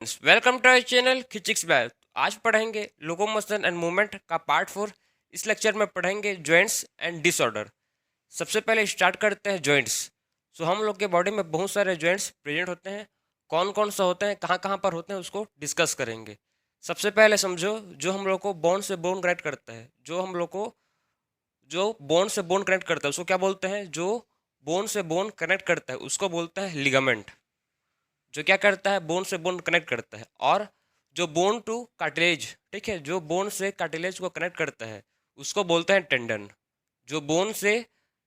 Welcome to our channel खिचिक्स बैल। आज पढ़ेंगे लोकोमोशन एंड मूवमेंट का पार्ट 4। इस लेक्चर में पढ़ेंगे जॉइंट्स एंड डिसऑर्डर। सबसे पहले स्टार्ट करते हैं जॉइंट्स। हम लोग के बॉडी में बहुत सारे जॉइंट्स प्रेजेंट होते हैं। कौन कौन सा होते हैं, कहाँ कहाँ पर होते हैं, उसको डिस्कस करेंगे। सबसे पहले समझो, जो हम लोग को बोन से बोन कनेक्ट करता है, जो बोन से बोन कनेक्ट करता है उसको क्या बोलते हैं? जो बोन से बोन कनेक्ट करता है उसको बोलता है लिगामेंट। जो क्या करता है? बोन से बोन कनेक्ट करता है। और जो बोन टू कार्टिलेज, ठीक है, जो बोन से कार्टिलेज को कनेक्ट करता है उसको बोलते हैं टेंडन। जो बोन से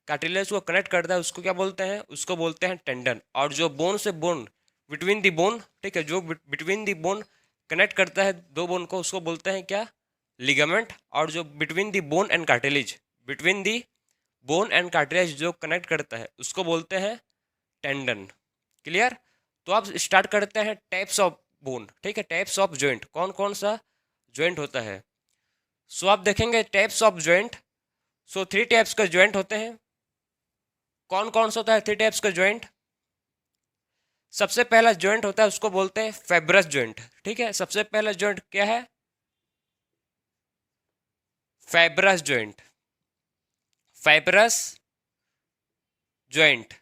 कार्टिलेज को कनेक्ट करता है उसको क्या बोलते हैं? उसको बोलते हैं टेंडन। और जो बोन से बोन, बिटवीन दी बोन, ठीक है, जो बिटवीन दी बोन कनेक्ट करता है दो बोन को, उसको बोलते हैं क्या? लिगामेंट। और जो between the bone and cartilage, between the bone and cartilage जो कनेक्ट करता है उसको बोलते हैं टेंडन। क्लियर? तो अब स्टार्ट करते हैं टाइप्स ऑफ बोन। ठीक है, टाइप्स ऑफ जॉइंट, कौन कौन सा जॉइंट होता है। आप देखेंगे टाइप्स ऑफ जॉइंट। 3 टाइप्स का जॉइंट होते हैं। कौन कौन सा होता है 3 टाइप्स का जॉइंट? सबसे पहला जॉइंट होता है उसको बोलते हैं फाइब्रस जॉइंट। ठीक है, सबसे पहला जॉइंट क्या है? Fibrous joint. फाइब्रस जॉइंट,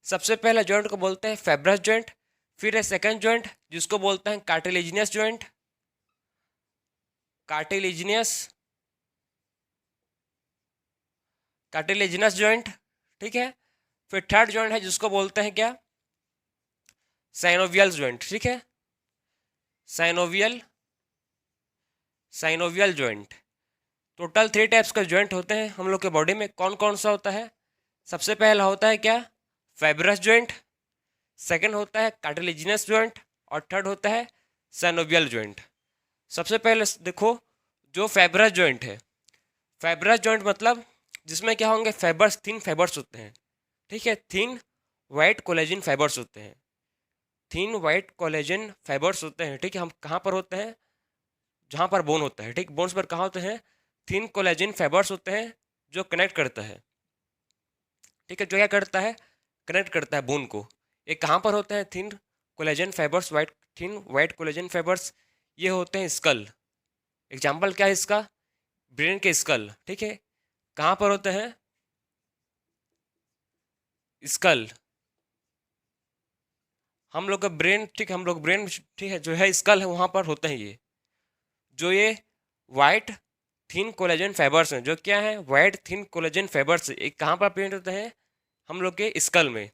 सबसे पहला जॉइंट को बोलते हैं फाइब्रस जॉइंट। फिर है सेकंड जॉइंट जिसको बोलते हैं cartilaginous joint. Cartilaginous cartilaginous joint, ठीक है। फिर थर्ड जॉइंट है जिसको बोलते हैं क्या? Synovial joint. ठीक है, synovial synovial joint. Total 3 types का जॉइंट होते हैं हम लोग के बॉडी में। कौन कौन सा होता है? सबसे पहला होता है क्या? Fibrous joint. सेकंड होता है कार्टिलेजिनस जॉइंट। और थर्ड होता है साइनोवियल जॉइंट। सबसे पहले देखो, जो फाइब्रस जॉइंट है, फाइब्रस जॉइंट मतलब जिसमें क्या होंगे? फाइबर्स, थिन फाइबर्स होते हैं। ठीक है, थिन वाइट कोलेजिन फाइबर्स होते हैं। थिन वाइट कोलेजन फाइबर्स होते हैं। ठीक है, हम कहाँ पर होते हैं? जहाँ पर बोन होता है। ठीक, बोन्स पर कहाँ होते हैं? थिन कोलेजन फाइबर्स होते हैं जो कनेक्ट करता है। ठीक है, जो क्या करता है? कनेक्ट करता है बोन को। ये कहाँ पर होते हैं? Thin collagen fibres, thin white collagen fibres. ये होते हैं स्कल। एग्जाम्पल क्या है इसका? ब्रेन के स्कल। ठीक है, कहाँ पर होते हैं? स्कल। हम लोग का ब्रेन, ठीक है, हम लोग ब्रेन, ठीक है, जो है स्कल है वहाँ पर होते हैं ये। जो ये वाइट थिन कोलेजन फाइबर्स हैं, जो क्या है? वाइट थिन कोलेजन फाइबर्स, एक कहाँ पर प्रेजेंट होते हैं? हम लोग के स्कल में।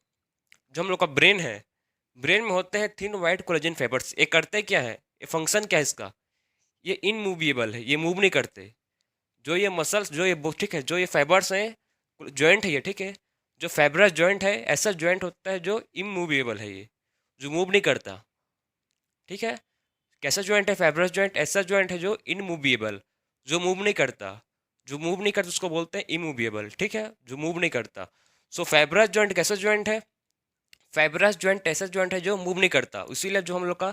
जो हम लोग का ब्रेन है, ब्रेन में होते हैं थिन वाइट कोलेजन फाइबर्स। ये करते क्या है? ये फंक्शन क्या है इसका? ये इनमूवेबल है, ये मूव नहीं करते। जो ये मसल्स, जो ये ठीक है, जो ये फाइबर्स हैं, जॉइंट है ये, ठीक है, जो फाइब्रस जॉइंट है, ऐसा जॉइंट होता है जो इमूवेबल है, ये जो मूव नहीं करता। ठीक है, कैसा जॉइंट है? फाइब्रस जॉइंट ऐसा जॉइंट है जो इनमूवेबल, जो मूव नहीं करता। जो मूव नहीं करता उसको बोलते हैं इमूवेबल। ठीक है, जो मूव नहीं करता। फाइब्रस जॉइंट कैसा जॉइंट है? फाइब्रस जॉइंट ऐसा जॉइंट है जो मूव नहीं करता। इसीलिए जो हम लोग का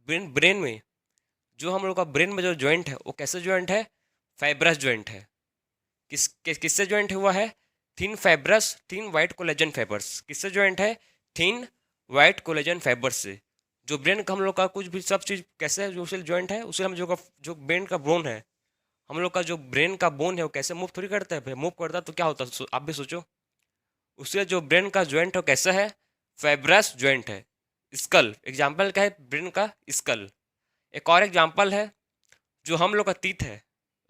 ब्रेन में, जो हम लोग का ब्रेन में जो जॉइंट है वो कैसा जॉइंट है? फाइब्रस जॉइंट है। किससे जॉइंट हुआ है? Thin fibrous, thin white collagen fibres. किससे जॉइंट है? थिन वाइट कोलेजन फाइबर्स से। जो ब्रेन का हम लोग का कुछ भी सब चीज़ कैसे है, जो उसे जॉइंट है उसे हम जो ब्रेन का बोन है, हम लोग का जो ब्रेन का बोन है वो कैसे मूव थोड़ी करता है? मूव करता तो क्या होता? आप भी सोचो। उससे जो ब्रेन का जॉइंट है कैसा है? फाइब्रस जॉइंट है। स्कल, एग्जाम्पल क्या है? ब्रेन का स्कल। एक और एग्जाम्पल है, जो हम लोग का टीथ है,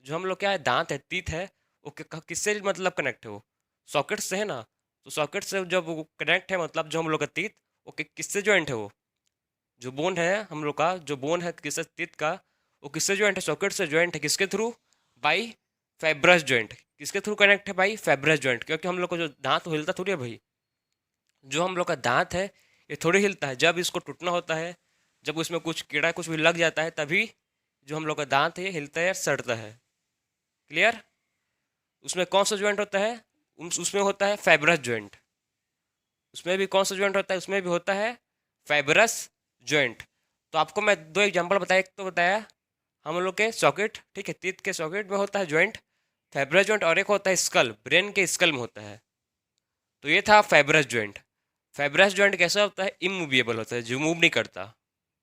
जो हम लोग क्या है? दांत है, टीथ है, वो किससे मतलब कनेक्ट है? वो सॉकेट से है ना। तो सॉकेट से जब वो कनेक्ट है, मतलब जो हम लोग का टीथ, वो किससे जॉइंट है? वो जो बोन है हम लोग का, जो बोन है किससे? टीथ का। वो किससे जॉइंट है? सॉकेट से जॉइंट है। किसके थ्रू? By fibrous joint. किसके थ्रू कनेक्ट है? By fibrous joint. क्योंकि हम लोग का जो दांत हिलता थोड़ी है भाई। जो हम लोग का दांत है ये थोड़ी हिलता है। जब इसको टूटना होता है, जब उसमें कुछ कीड़ा कुछ भी लग जाता है, तभी जो हम लोग का दांत है ये हिलता है या सड़ता है। क्लियर? उसमें कौन सा जॉइंट होता है? उसमें होता है फाइब्रस जॉइंट। उसमें भी कौन सा जॉइंट होता है? उसमें भी होता है फाइब्रस जॉइंट। तो आपको मैं 2 एग्जांपल बताया। एक तो बताया हम लोग के सॉकेट, ठीक है, टीथ के सॉकेट में होता है जॉइंट, फाइब्रस जॉइंट। और एक होता है स्कल, ब्रेन के स्कल में होता है। तो ये था फाइब्रस जॉइंट। फाइब्रस जॉइंट कैसा होता है? इमूवेबल होता है, जो मूव नहीं करता।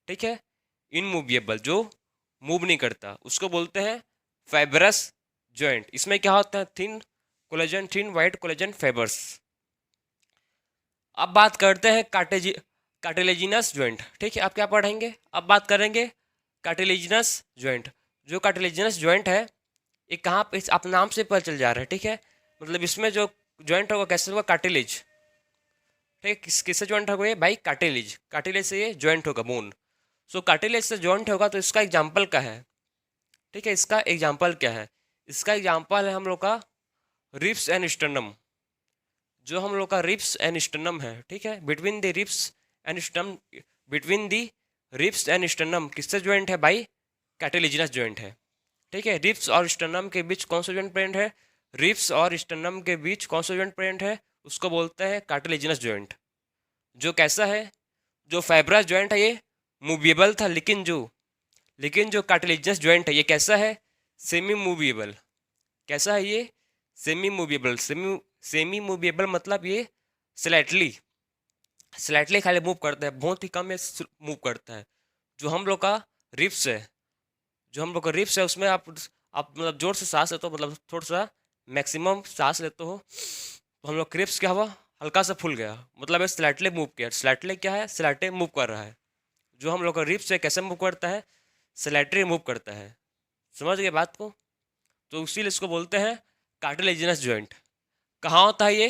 ठीक है, इनमूवेबल, जो मूव नहीं करता, उसको बोलते हैं फाइब्रस जॉइंट। इसमें क्या होता है, thin collagen, thin white collagen fibres. अब बात करते हैं कार्टिलेजिनस ज्वाइंट। ठीक है, अब क्या पढ़ेंगे, अब बात करेंगे कार्टिलेजिनस ज्वाइंट। जो कार्टिलेजिनस ज्वाइंट है ये कहाँ पे, आप नाम से पता चल जा रहा है। ठीक है, मतलब इसमें जो ज्वाइंट होगा कैसे होगा, कार्टिलेज। ठीक है, किससे ज्वाइंट होगा ये भाई, कार्टिलेज। कार्टिलेज से ये ज्वाइंट होगा, बोन। सो कार्टिलेज से ज्वाइंट होगा तो इसका एग्जाम्पल क्या है। ठीक है, इसका एग्जाम्पल क्या है, इसका एग्जाम्पल है हम लोग का रिब्स एंड स्टर्नम। जो हम लोग का रिब्स एंड स्टर्नम है, ठीक है, between the ribs and sternum, between the ribs and sternum किससे ज्वाइंट है भाई, कार्टिलेजिनस ज्वाइंट है। ठीक है, रिब्स और स्टर्नम के बीच कौन सा ज्वाइंट प्रेजेंट है, रिब्स और स्टर्नम के बीच कौन सा ज्वाइंट प्रेजेंट है, उसको बोलते हैं कार्टिलेजिनस ज्वाइंट। जो कैसा है, जो फाइब्रस ज्वाइंट है ये मूवेबल था, लेकिन जो कार्टिलेजिनस ज्वाइंट है ये कैसा है, सेमी मूवेबल। कैसा है ये, सेमी मूवेबल। सेमी मूवेबल मतलब ये स्लाइटली स्लाइटली खाली मूव करता है, बहुत ही कम ये मूव करता है। जो हम लोग का रिब्स है, जो हम लोग का रिब्स है उसमें आप मतलब जोर से सांस लेते हो, मतलब थोड़ा सा मैक्सिमम सांस लेते हो तो हम लोग रिब्स क्या हुआ, हल्का सा फूल गया, मतलब ये स्लाइटली मूव किया। स्लाइटली क्या है, स्लाइटली मूव कर रहा है। जो हम लोग का रिब्स है कैसे मूव करता है, स्लाइटली मूव करता है। समझ गए बात को, तो इसीलिए इसको बोलते हैं कार्टिलेजिनस ज्वाइंट। कहाँ होता है ये,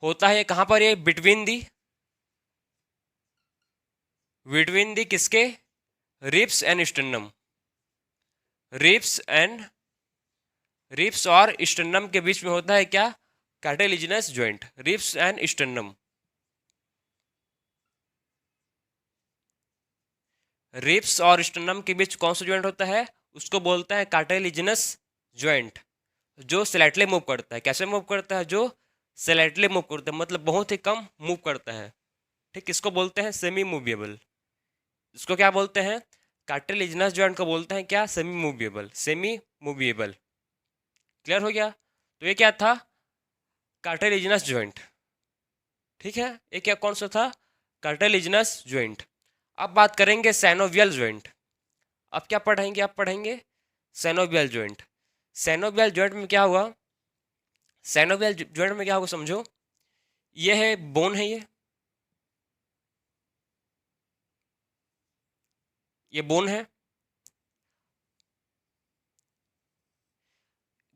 होता है कहाँ पर ये, बिटवीन दी किसके, रिब्स एंड स्टर्नम। रिब्स और स्टर्नम के बीच में होता है क्या, cartilaginous joint, ribs and sternum. Ribs और स्टर्नम के बीच कौन सा ज्वाइंट होता है, उसको बोलता है कार्टिलेजिनस ज्वाइंट। जो स्लाइटली मूव करता है, कैसे मूव करता है, जो स्लाइटली मूव करता है, मतलब बहुत ही कम मूव करता है। ठीक, किसको बोलते हैं, सेमी मूवेबल। इसको क्या बोलते हैं, कार्टिलेजिनस ज्वाइंट को बोलते हैं क्या, सेमी मूवेबल। क्लियर हो गया, तो ये क्या था, कार्टिलेजिनस ज्वाइंट। ठीक है, ये क्या कौन सा था, कार्टिलेजिनस ज्वाइंट। अब बात करेंगे सैनोवियल ज्वाइंट। अब क्या पढ़ेंगे, आप पढ़ेंगे सैनोवियल ज्वाइंट। सैनोवियल ज्वाइंट में क्या हुआ, सैनोवियल ज्वाइंट में क्या होगा समझो, ये है बोन है, ये बोन है।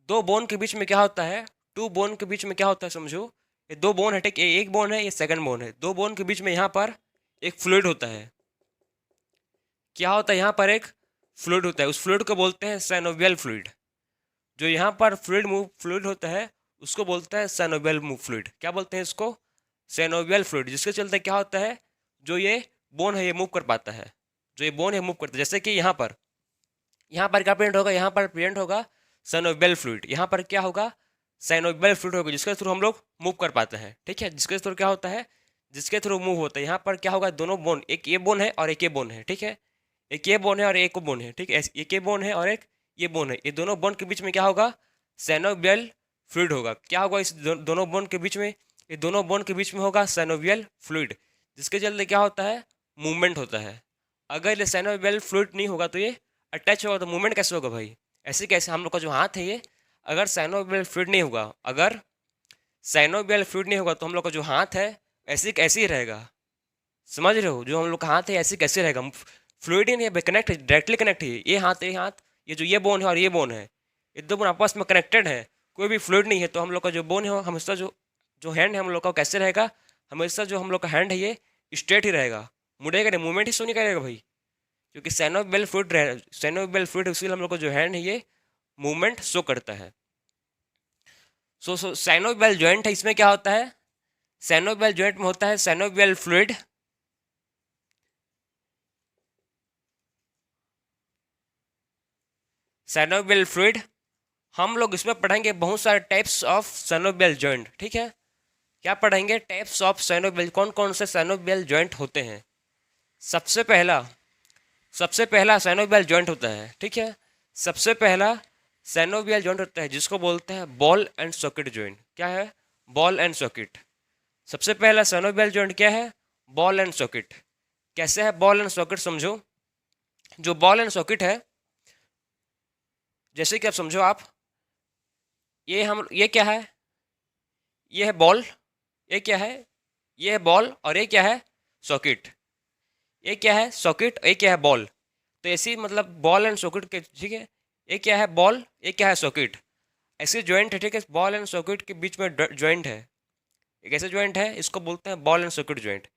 दो बोन के बीच में क्या होता है, टू बोन के बीच में क्या होता है समझो, ये दो बोन है। ठीक, ये एक बोन है, ये सेकंड बोन है। दो बोन के बीच में यहाँ पर एक फ्लूइड होता है। क्या होता है, यहाँ पर एक फ्लूइड होता है, उस फ्लूइड को बोलते हैं सैनोवियल फ्लूइड। जो यहाँ पर फ्लूइड होता है उसको बोलता है सैनोवियल फ्लूइड। क्या बोलते हैं इसको, सैनोवियल फ्लूइड। जिसके चलते क्या होता है, जो ये बोन है ये मूव कर पाता है, जो ये बोन है मूव करता है। जैसे कि यहाँ पर क्या प्रेजेंट होगा, यहाँ पर प्रेजेंट होगा सैनोवियल फ्लूइड। यहाँ पर क्या होगा, सैनोवियल फ्लूइड होगा, जिसके थ्रू हम लोग मूव कर पाते हैं। ठीक है, जिसके थ्रू क्या होता है, जिसके थ्रू मूव होता है। यहाँ पर क्या होगा, दोनों बोन, एक ये बोन है और एक ये बोन है। ठीक है, एक ये बोन है और एक बोन है। ठीक है, एक ये बोन है और एक ये बोन है। ये दोनों बोन के बीच में क्या होगा, सैनोवियल फ्लूइड होगा। क्या होगा इस दोनों बोन के बीच में, ये दोनों बोन के बीच में होगा सैनोवियल फ्लूइड, जिसके चलते क्या होता है, मूवमेंट होता है। अगर ये सैनोवियल फ्लूइड नहीं होगा तो ये अटैच होगा तो मूवमेंट कैसे होगा भाई, ऐसे कैसे। हम लोग का जो हाथ है ये, अगर सैनोवियल फ्लूइड नहीं होगा, अगर सैनोवियल फ्लूइड नहीं होगा तो हम लोग का जो हाथ है ऐसे कैसे ही रहेगा। समझ रहे हो, जो हम लोग का हाथ है ऐसे कैसे रहेगा, फ्लूइड ही नहीं है, कनेक्ट है, डायरेक्टली कनेक्ट है। ये हाथ, ये जो ये बोन है और ये बोन है, ये दो बोन आपस में कनेक्टेड है। कोई भी फ्लूइड नहीं है तो हम लोग का जो बोन है, हमेशा जो जो हैंड है हम लोग का कैसे रहेगा, हमेशा जो हम लोग का हैंड है ये स्ट्रेट ही रहेगा, मुड़ेगा नहीं, मूवमेंट ही शो नहीं करेगा भाई, क्योंकि सैनोवियल फ्लूइड इसीलिए हम लोग का जो हैंड है ये मूवमेंट शो करता है। सो सैनोवियल जॉइंट है, इसमें क्या होता है, सैनोवियल जॉइंट में होता है सैनोवियल फ्लूइड, सैनोवियल फ्लूइड। हम लोग इसमें पढ़ेंगे बहुत सारे टाइप्स ऑफ सैनोवियल जॉइंट। ठीक है, क्या पढ़ेंगे, टाइप्स ऑफ सैनोवियल, कौन कौन से सैनोवियल जॉइंट होते हैं। सबसे पहला सैनोवियल जॉइंट होता है। ठीक है, सबसे पहला सैनोवियल जॉइंट होता है जिसको बोलते हैं बॉल एंड सॉकेट जॉइंट। क्या है, बॉल एंड सॉकेट। सबसे पहला सैनोवियल जॉइंट क्या है, बॉल एंड सॉकेट। कैसे है बॉल एंड सॉकेट समझो, जो बॉल एंड सॉकेट है, जैसे कि आप समझो, आप ये क्या है, ये है बॉल, ये क्या है, ये है बॉल, और ये क्या है, सॉकेट। ये क्या है, सॉकेट, ये क्या है, बॉल। तो ऐसी मतलब बॉल एंड सॉकेट के, ठीक है, ये क्या है, बॉल, ये क्या है, सॉकेट। ऐसे ज्वाइंट है, ठीक है, बॉल एंड सॉकेट के बीच में ज्वाइंट है। एक ऐसे ज्वाइंट है, इसको बोलते हैं बॉल एंड सॉकेट ज्वाइंट।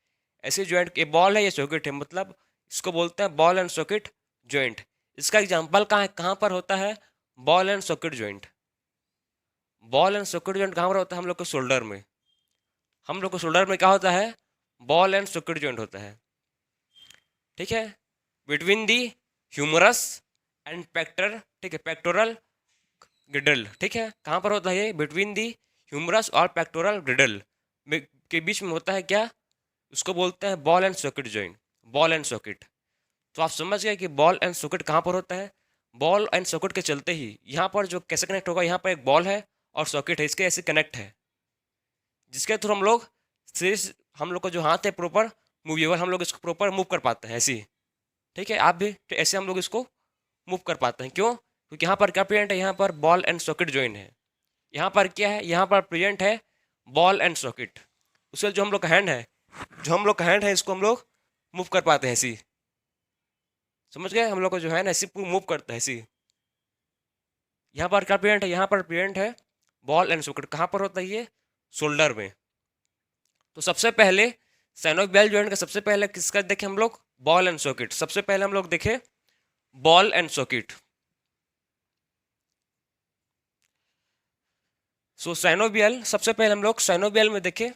ऐसे ज्वाइंट, ये बॉल है, ये सॉकेट है, मतलब इसको बोलते हैं बॉल एंड सॉकेट ज्वाइंट। इसका एग्जांपल कहाँ पर होता है, ball and socket joint. Ball and socket joint कहाँ पर होता है, हम लोग को शोल्डर में। हम लोग को शोल्डर में क्या होता है, बॉल एंड सॉकेट ज्वाइंट होता है, ठीक है, बिटवीन दी ह्यूमरस एंड पेक्टर, ठीक है, पेक्टोरल ग्रिडल, ठीक है, कहाँ पर होता है ये, बिटवीन दी ह्यूमरस और पेक्टोरल ग्रिडल के बीच में होता है क्या, उसको बोलते हैं ball and socket joint, ball and socket. तो आप समझ गए कि बॉल एंड सॉकेट कहाँ पर होता है। बॉल एंड सॉकेट के चलते ही यहाँ पर जो कैसे कनेक्ट होगा, यहाँ पर एक बॉल है और सॉकेट है, इसके ऐसे कनेक्ट है, जिसके थ्रू हम लोग सिर्फ, हम लोग का जो हाथ है प्रॉपर मूवेबल, हम लोग इसको प्रॉपर मूव कर पाते हैं ऐसे ही, ठीक है, आप भी तो ऐसे हम लोग इसको मूव कर पाते हैं। क्यों, क्योंकि यहाँ पर क्या प्रेजेंट है, यहाँ पर बॉल एंड सॉकेट ज्वाइन है। यहाँ पर क्या है, यहाँ पर प्रेजेंट है बॉल एंड सॉकेट। उससे जो हम लोग का हैंड है, जो हम लोग का हैंड है, इसको हम लोग मूव कर पाते हैं ऐसी, समझ गए, हम लोग को जो है ना ऐसी मूव करता है ऐसी। यहाँ पर क्या प्रेजेंट है, यहाँ पर प्रेजेंट है बॉल एंड सॉकेट। कहाँ पर होता है ये, शोल्डर में। तो सबसे पहले साइनोवियल जॉइंट का सबसे पहले किसका देखे हम लोग, बॉल एंड सॉकेट। सबसे पहले हम लोग देखे ball and socket. So synovial, सबसे पहले हम लोग साइनोवियल में देखे,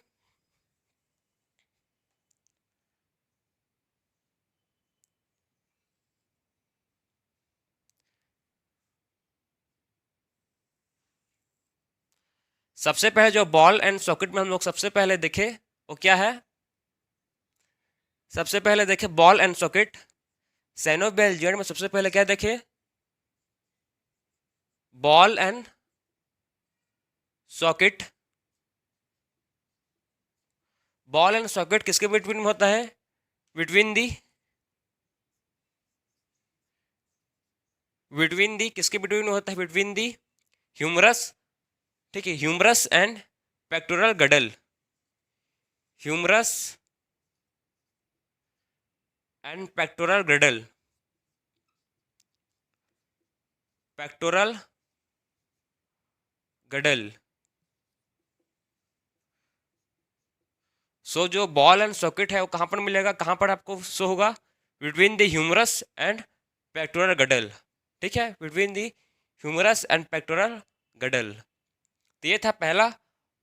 सबसे पहले जो बॉल एंड सॉकेट में हम लोग सबसे पहले देखे वो क्या है, सबसे पहले देखे ball and socket. Synovial joint में सबसे पहले क्या देखे, ball and socket. Ball and socket किसके बिटवीन में होता है, बिटवीन दी किसके बिटवीन में होता है, बिटवीन दी ह्यूमरस, ठीक है, humerus and pectoral girdle, humerus and pectoral girdle, pectoral girdle. So जो बॉल एंड सॉकेट है वो कहाँ पर मिलेगा, कहाँ पर आपको शो होगा, between the humerus and pectoral girdle, ठीक है, between the humerus and pectoral girdle. तो ये था पहला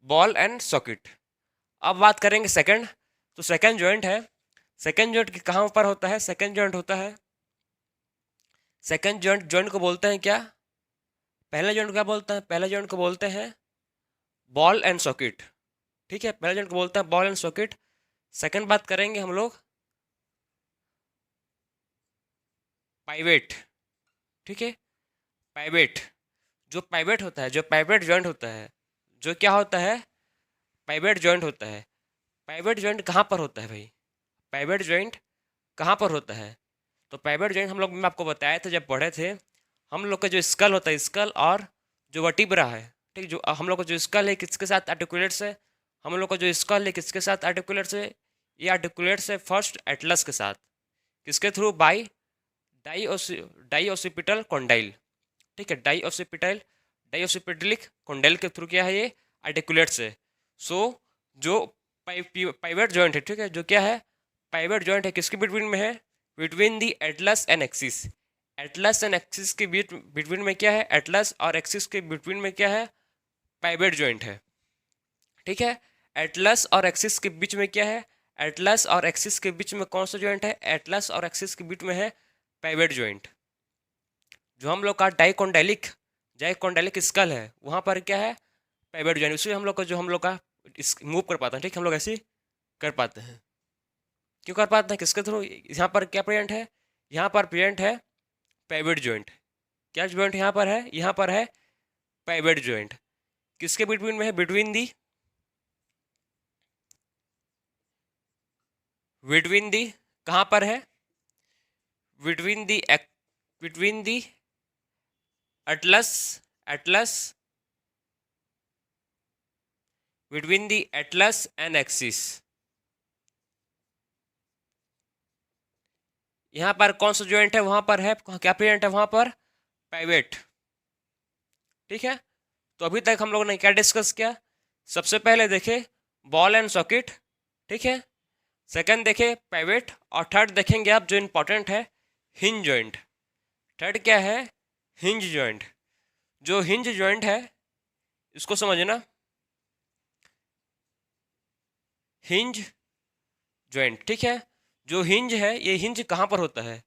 बॉल एंड सॉकेट। अब बात करेंगे सेकंड। तो सेकंड जॉइंट है, सेकंड जॉइंट कहाँ पर होता है, सेकंड जॉइंट होता है, सेकंड जॉइंट, जॉइंट को बोलते हैं क्या, पहले जॉइंट को क्या बोलते हैं, पहले जॉइंट को बोलते हैं बॉल एंड सॉकेट, ठीक है, पहले जॉइंट को बोलते हैं बॉल एंड सॉकेट। सेकंड बात करेंगे हम लोग पाइवेट, ठीक है, पाइवेट। जो पाइवेट होता है, जो पाइवेट जॉइंट होता है, जो क्या होता है, पाइवेट जॉइंट होता है। पाइवेट जॉइंट कहाँ पर होता है भाई, पाइवेट जॉइंट कहाँ पर होता है। तो पाइवेट जॉइंट हम लोग, मैं आपको बताया था जब पढ़े थे, हम लोग का जो स्कल होता है, स्कल और जो वर्टिब्रा है, ठीक, जो हम लोग का जो स्कल है किसके साथ आर्टिकुलेट्स है, हम लोग का जो स्कल है किसके साथ आर्टिकुलेट्स है, ये आर्टिकुलेट्स है फर्स्ट एटलस के साथ, किसके थ्रू, बाई डाई कॉन्डाइल, ठीक है, डाई कॉन्डाइल के थ्रू क्या है ये आर्टिकुलेट्स है। सो जो पाइवेट जॉइंट है, ठीक है, जो क्या है पाइवेट जॉइंट है, किसके बिटवीन में है, between the atlas and axis. Atlas and axis के बीच बिटवीन में क्या है, एटलस और एक्सिस के बिटवीन में क्या है, पाइवेट जॉइंट है, ठीक है। एटलस और एक्सिस के बीच में क्या है, एटलस और एक्सिस के बीच में कौन सा जॉइंट है, एटलस और एक्सिस के बीच में है पाइवेट जॉइंट। जो हम लोग का डाइकोंडाइलिक स्कल है, वहाँ पर क्या है, पाइवेट जॉइंट। उससे हम लोग का जो हम लोग का मूव कर पाते हैं, ठीक, हम लोग ऐसे कर पाते हैं। क्यों कर पाते हैं, किसके थ्रू, यहाँ पर क्या प्रेजेंट है, यहाँ पर प्रेजेंट है पाइवेट जॉइंट। क्या जॉइंट यहाँ पर है, यहाँ पर है पाइवेट जॉइंट। किसके बिटवीन में है, बिटवीन दी कहाँ पर है, between the between the Atlas Atlas between the atlas and axis. यहाँ पर कौन सा जॉइंट है, वहां पर है क्या प्रेजेंट है वहां पर, पाइवेट। ठीक है, तो अभी तक हम लोगों ने क्या डिस्कस किया, सबसे पहले देखे बॉल एंड सॉकेट, ठीक है, सेकंड देखे पाइवेट, और थर्ड देखेंगे आप जो इंपॉर्टेंट है हिंज जॉइंट। थर्ड क्या है, हिंज जॉइंट। जो हिंज जॉइंट है इसको समझना, हिंज जॉइंट, ठीक है। जो हिंज है ये हिंज कहाँ पर होता है,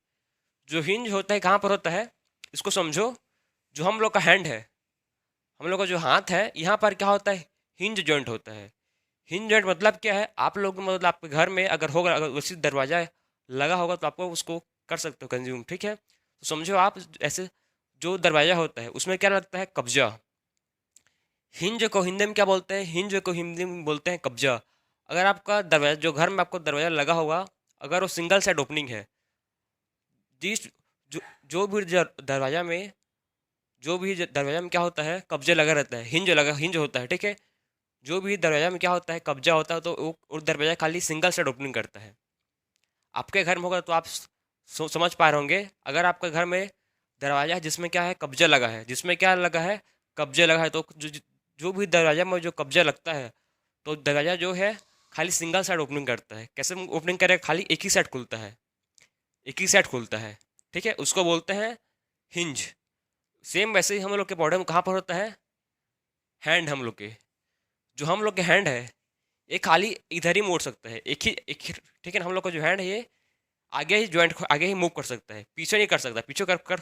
जो हिंज होता है कहाँ पर होता है, इसको समझो। जो हम लोग का हैंड है, हम लोग का जो हाथ है, यहाँ पर क्या होता है, हिंज जॉइंट होता है। हिंज जॉइंट मतलब क्या है, आप लोग मतलब आपके घर में अगर होगा, अगर वैसी दरवाजा लगा होगा तो आपको उसको कर सकते हो कंज्यूम, ठीक है। तो समझो आप ऐसे जो दरवाजा होता है उसमें क्या लगता है, कब्जा। हिंज को हिंदी में क्या बोलते हैं, हिंज को हिंदी में बोलते हैं कब्जा। अगर आपका दरवाजा, जो घर में आपको दरवाजा लगा होगा, अगर वो सिंगल साइड ओपनिंग है, जिस जो जो भी दरवाजा में, जो भी दरवाजा में क्या होता है, कब्जे लगा रहता है, हिंज होता है, ठीक है। जो भी दरवाजा में क्या होता है, कब्जा होता है, तो वो दरवाजा खाली सिंगल साइड ओपनिंग करता है। आपके घर में होगा तो आप समझ पा रहे होंगे, अगर आपके घर में दरवाजा है जिसमें क्या है, कब्जा लगा है, जिसमें क्या लगा है, कब्जा लगा है, तो जो भी दरवाजा में जो कब्जा लगता है, तो दरवाजा जो है खाली सिंगल साइड ओपनिंग करता है। कैसे ओपनिंग करेगा, खाली एक ही साइड खुलता है, एक ही साइड खुलता है, ठीक है, उसको बोलते हैं हिंज। सेम वैसे ही हम लोग के बॉडी में कहाँ पर होता है, हैंड। हम लोग के जो हम लोग के हैंड है ये खाली इधर ही मोड़ सकता है, एक ही, ठीक है ना। हम लोग का जो हैंड है ये आगे ही जॉइंट आगे ही मूव कर सकता है, पीछे नहीं कर सकता। पीछे कर हो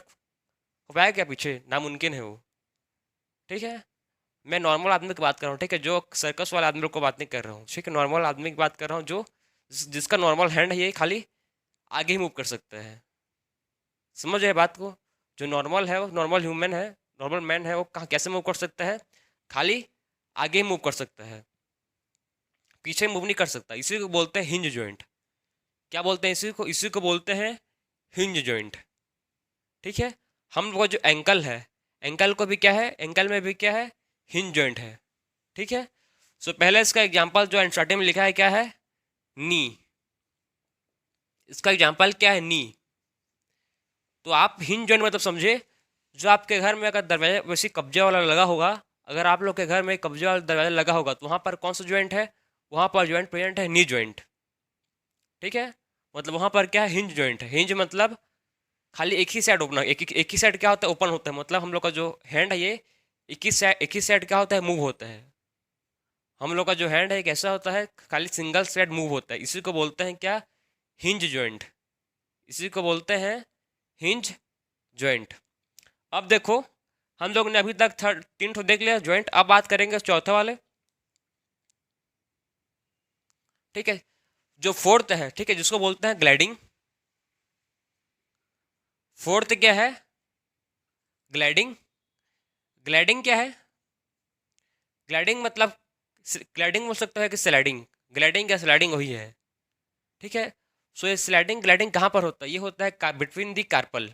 पाएगा क्या, पीछे नामुमकिन है वो, ठीक है। मैं नॉर्मल आदमी की बात कर रहा हूँ, ठीक है, जो सर्कस वाले आदमी लोग को बात नहीं कर रहा हूँ, ठीक है, नॉर्मल आदमी की बात कर रहा हूँ, जो जिसका नॉर्मल हैंड है ये खाली आगे ही मूव कर सकता है। समझ रहे बात को, जो नॉर्मल है, वो नॉर्मल ह्यूमन है, नॉर्मल मैन है, वो कहाँ कैसे मूव कर सकता है, खाली आगे ही मूव कर सकता है, पीछे मूव नहीं कर सकता। इसी को बोलते हैं हिंज जॉइंट। क्या बोलते हैं इसी को बोलते हैं हिंज जॉइंट, ठीक है। हम लोग का जो एंकल है, एंकल को भी क्या है, एंकल में भी क्या है, हिंज जॉइंट है, ठीक है। सो पहले इसका एग्जांपल जो स्टार्टिंग में लिखा है क्या है, नी। इसका एग्जांपल क्या है, नी। तो आप हिंज जॉइंट मतलब समझे, जो आपके घर में अगर दरवाजा वैसे कब्जे वाला लगा होगा, अगर आप लोग के घर में कब्जे वाला दरवाजा लगा होगा, तो वहाँ पर कौन सा जॉइंट है, वहाँ पर जॉइंट प्रेजेंट है नी जॉइंट, ठीक है। मतलब वहाँ पर क्या है, हिंज जॉइंट है। हिंज मतलब खाली एक ही साइड ओपन, एक ही साइड क्या होता है, ओपन होता है। मतलब हम लोग का जो हैंड है ये एक ही साइड क्या होता है, मूव होता है। हम लोग का जो हैंड है कैसा होता है, खाली सिंगल साइड मूव होता है। इसी को बोलते हैं क्या, हिंज जॉइंट। इसी को बोलते हैं हिंज जॉइंट। अब देखो, हम लोग ने अभी तक तीन ठो देख लिया जॉइंट, अब बात करेंगे चौथे वाले, ठीक है, जो फोर्थ है, ठीक है, जिसको बोलते हैं ग्लाइडिंग। फोर्थ क्या है, ग्लाइडिंग। ग्लाइडिंग क्या है, ग्लाइडिंग मतलब ग्लाइडिंग बोल सकते हैं कि स्लाइडिंग। ग्लाइडिंग या स्लाइडिंग वही है, ठीक है। सो ये स्लाइडिंग ग्लाइडिंग कहाँ पर होता है, ये होता है बिटवीन दी कार्पल।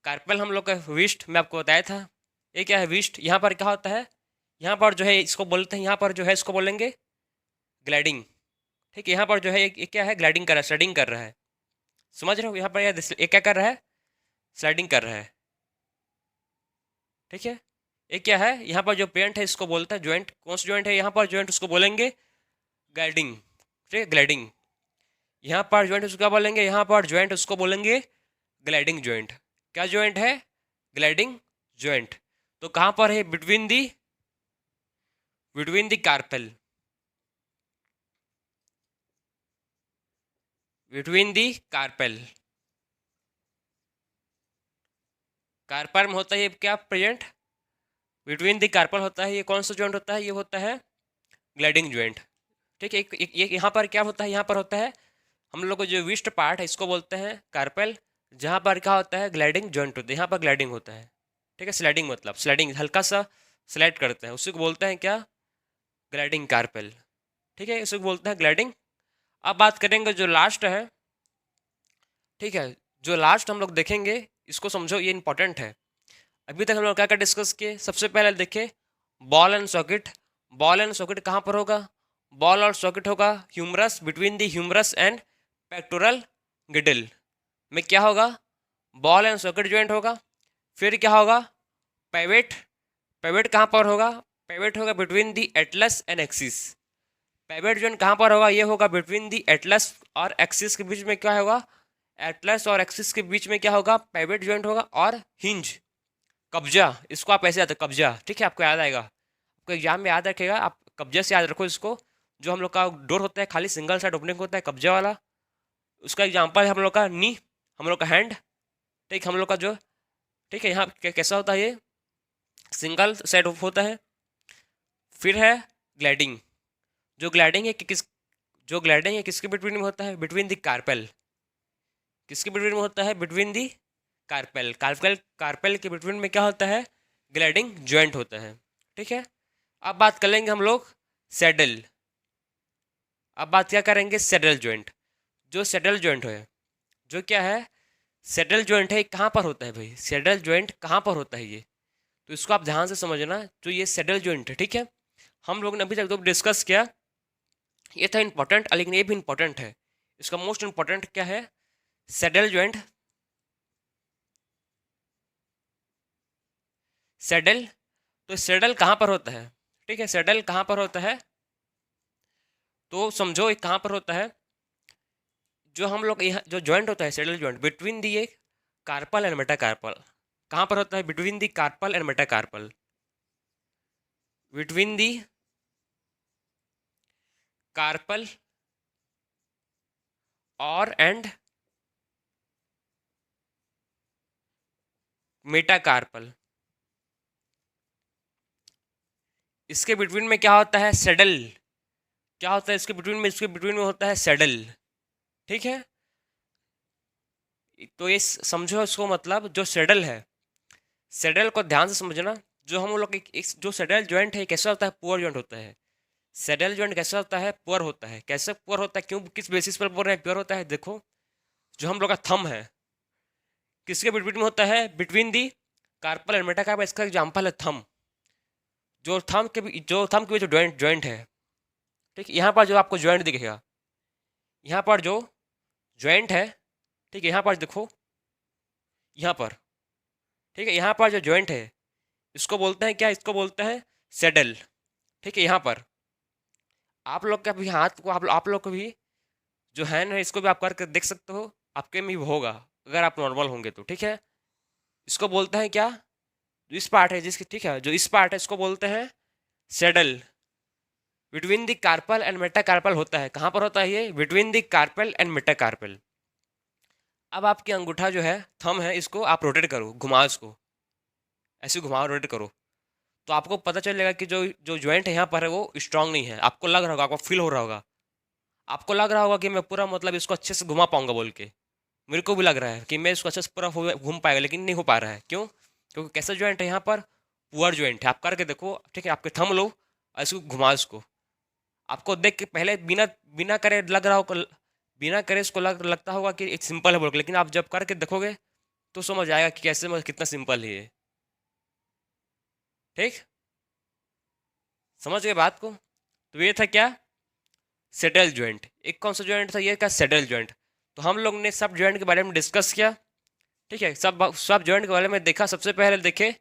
कार्पल हम लोग का विस्ट में आपको बताया था, ये क्या है, विस्ट। यहाँ पर क्या होता है, यहाँ पर जो है इसको बोलते हैं, यहाँ पर जो है इसको बोलेंगे ग्लाइडिंग, ठीक है। यहाँ पर जो है ये क्या है, ग्लाइडिंग कर रहा है, स्लाइडिंग कर रहा है। समझ रहे हो, यहाँ पर ये क्या कर रहा है, स्लाइडिंग कर रहा है, ठीक है। ये क्या है, यहाँ पर जो पेंट है इसको बोलता है जॉइंट। कौन सा जॉइंट है यहाँ पर, जॉइंट उसको बोलेंगे ग्लाइडिंग, ठीक है, ग्लाइडिंग। यहाँ पर जॉइंट उसको क्या बोलेंगे, यहाँ पर जॉइंट उसको बोलेंगे ग्लाइडिंग जॉइंट। क्या जॉइंट है, ग्लाइडिंग जॉइंट। तो कहाँ पर है, between the carpal, between the carpal. Carpal में होता है ये क्या, प्रेजेंट बिटवीन दी कार्पल होता है। ये कौन सा जॉइंट होता है, ये होता है ग्लाइडिंग जॉइंट, ठीक है। ये यहाँ पर क्या होता है, यहाँ पर होता है हम लोग को जो विस्ट पार्ट है इसको बोलते हैं कार्पल। जहाँ पर क्या होता है, ग्लाइडिंग जॉइंट होता है, यहाँ पर ग्लाइडिंग होता है, ठीक है। स्लाइडिंग मतलब स्लाइडिंग, हल्का सा स्लाइड करते हैं, उसी को बोलते हैं क्या, ग्लाइडिंग कार्पल, ठीक है, इसी को बोलते हैं ग्लाइडिंग। अब बात करेंगे जो लास्ट है, ठीक है, जो लास्ट हम लोग देखेंगे इसको समझो, ये इंपॉर्टेंट है। अभी तक हम लोग क्या क्या डिस्कस किए, सबसे पहले देखे ball and socket. Ball and socket कहाँ पर होगा, बॉल और सॉकेट होगा humerus, between the humerus and pectoral girdle में क्या होगा, बॉल एंड सॉकेट ज्वाइंट होगा। फिर क्या होगा, पाइवेट। पाइवेट कहाँ पर होगा, पाइवेट होगा between the atlas and axis. Pivot joint कहाँ पर होगा, ये होगा बिटवीन दी एटलस और एक्सिस के बीच में क्या होगा, एटलस और एक्सिस के बीच में क्या होगा, पाइवेट ज्वाइंट होगा। और हिंज, कब्जा, इसको आप ऐसे याद कब्जा, ठीक है, आपको याद आएगा, आपको एग्जाम में याद रखेगा, आप कब्जे से याद रखो इसको। जो हम लोग का डोर होता है खाली सिंगल साइड ओपनिंग होता है कब्जे वाला, उसका एग्जाम्पल है हम लोग का नी, हम लोग का हैंड, ठीक, हम लोग का जो, ठीक है, यहाँ कैसा होता है, ये सिंगल साइड होता है। फिर है ग्लाइडिंग। जो ग्लाइडिंग है कि किस, जो ग्लाइडिंग है किसके बिटवीन में होता है, बिटवीन द कार्पेल। किसके बिटवीन में होता है, बिटवीन दी कार्पेल। कार्पेल, कार्पेल के बिटवीन में क्या होता है, ग्लाइडिंग ज्वाइंट होता है, ठीक है। अब बात कर लेंगे हम लोग सैडल। अब बात क्या करेंगे, सैडल ज्वाइंट। जो सैडल ज्वाइंट है, जो क्या है, सैडल ज्वाइंट है, कहाँ पर होता है भाई, सैडल ज्वाइंट कहाँ पर होता है ये, तो इसको आप ध्यान से समझना। जो ये सैडल ज्वाइंट है, ठीक है, हम लोग ने अभी तक तो डिस्कस किया, ये था इंपॉर्टेंट, लेकिन ये भी इंपॉर्टेंट है। इसका मोस्ट इंपॉर्टेंट क्या है, सैडल ज्वाइंट। सैडल, तो सैडल कहाँ पर होता है, ठीक है, सैडल कहाँ पर होता है, तो समझो ये कहाँ पर होता है। जो हम लोग यहाँ जो ज्वाइंट होता है सैडल ज्वाइंट, बिटवीन दी एक कार्पल एंड मेटाकार्पल, कहाँ पर होता है, between the carpal and metacarpal, between the carpal और एंड मेटाकार्पल, इसके बिटवीन में क्या होता है, सैडल। क्या होता है इसके बिटवीन में, इसके बिटवीन में होता है सैडल, ठीक है। तो ये समझो इसको, मतलब जो सैडल है, सैडल को ध्यान से समझना। जो हम लोग जो सैडल ज्वाइंट है कैसा होता है, पुअर ज्वाइंट होता है। सैडल ज्वाइंट कैसा होता है, पुअर होता है। कैसे पुअर होता है, क्यों, किस बेसिस पर बोल रहे हैं प्योर होता है, देखो जो हम लोग का थंब है किसके बिटवीन में होता है, between the carpal and metacarpal, इसका एग्जांपल है थंब। जो थंब के भी जो ज्वाइंट ज्वाइंट है, ठीक, यहाँ पर जो आपको ज्वाइंट दिखेगा, यहाँ पर जो ज्वाइंट है, ठीक है, यहाँ पर देखो, यहाँ पर, ठीक है, यहाँ पर जो ज्वाइंट है इसको बोलते हैं क्या, इसको बोलते हैं सैडल, ठीक है। यहाँ पर आप लोग का भी हाथ को, आप लोग को भी जो हैंड है इसको भी आप करके देख सकते हो, आपके में भी होगा अगर आप नॉर्मल होंगे तो, ठीक है। इसको बोलते हैं क्या, जो इस पार्ट है जिसकी, ठीक है, जो इस पार्ट है इसको बोलते हैं saddle. Between the carpel and metacarpal होता है, कहाँ पर होता है ये, between the carpel and metacarpal. अब आपकी अंगूठा जो है, थंब है, इसको आप रोटेट करो, घुमाओ इसको, ऐसे घुमाओ, रोटेट करो, तो आपको पता चलेगा कि जो जो ज्वाइंट है यहाँ पर है वो स्ट्रांग नहीं है। आपको लग रहा होगा, आपको फील हो रहा होगा, आपको लग रहा होगा कि मैं पूरा मतलब इसको अच्छे से घुमा पाऊंगा बोल के। मेरे को भी लग रहा है कि मैं इसको अच्छे से पूरा घूम पाएगा, लेकिन नहीं हो पा रहा है। क्यों, क्योंकि कैसा ज्वाइंट है यहाँ पर, पुअर ज्वाइंट है। आप करके देखो, ठीक है, आपके थंब लो और इसको घुमाओ इसको, आपको देख के पहले बिना बिना करे लग रहा होगा, बिना करे इसको लगता होगा कि एक सिंपल है बोल के, लेकिन आप जब करके देखोगे तो समझ आएगा कि कैसे कितना सिंपल है ये, ठीक, समझ गए बात को। तो ये था क्या, सेटल ज्वाइंट। एक कौन सा ज्वाइंट था, ये का सेटल ज्वाइंट। तो हम लोग ने सब ज्वाइंट के बारे में डिस्कस किया, ठीक है, सब ज्वाइंट के बारे में देखा। सबसे पहले देखे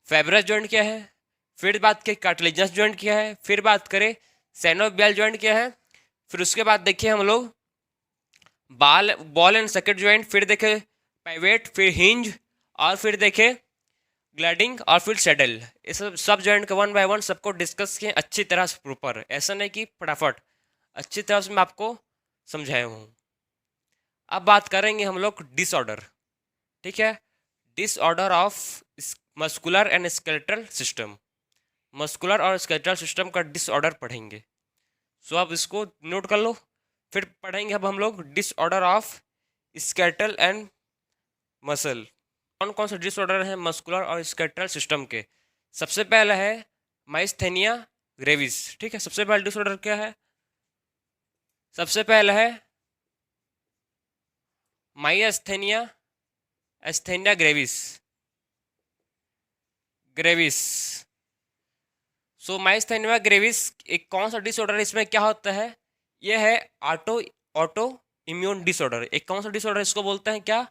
फेब्रस ज्वाइंट क्या है, फिर बात की कार्टिलेजनस ज्वाइंट क्या है, फिर बात करें सैनोवियल ज्वाइंट क्या है, फिर उसके बाद देखे हम लोग बॉल एंड सॉकेट ज्वाइंट, फिर देखे पाइवेट, फिर हिंज, और फिर देखे ग्लाइडिंग, और फिर सैडल। ये सब ज्वाइंट का वन बाय वन सबको डिस्कस किए अच्छी तरह से, प्रॉपर, ऐसा नहीं कि फटाफट, अच्छी तरह से मैं आपको समझाया हूँ। अब बात करेंगे हम लोग डिसऑर्डर, ठीक है, disorder of muscular and skeletal system. Muscular और स्केलेटल सिस्टम का डिसऑर्डर पढ़ेंगे, सो आप इसको नोट कर लो। फिर पढ़ेंगे अब हम लोग disorder of skeletal and muscle. कौन कौन से डिसऑर्डर हैं मस्कुलर और स्केलेटल सिस्टम के। सबसे पहला है माइस्थेनिया ग्रेविस, ठीक है, सबसे पहला डिसऑर्डर क्या है, सबसे पहला है माइस्थेनिया, एस्थेनिया ग्रेविस, ग्रेविस। सो माइस्थेनिया ग्रेविस एक कौन सा डिसऑर्डर है, इसमें क्या होता है, यह है ऑटो ऑटो इम्यून डिसऑर्डर। एक कौन सा डिसऑर्डर इसको बोलते हैं क्या,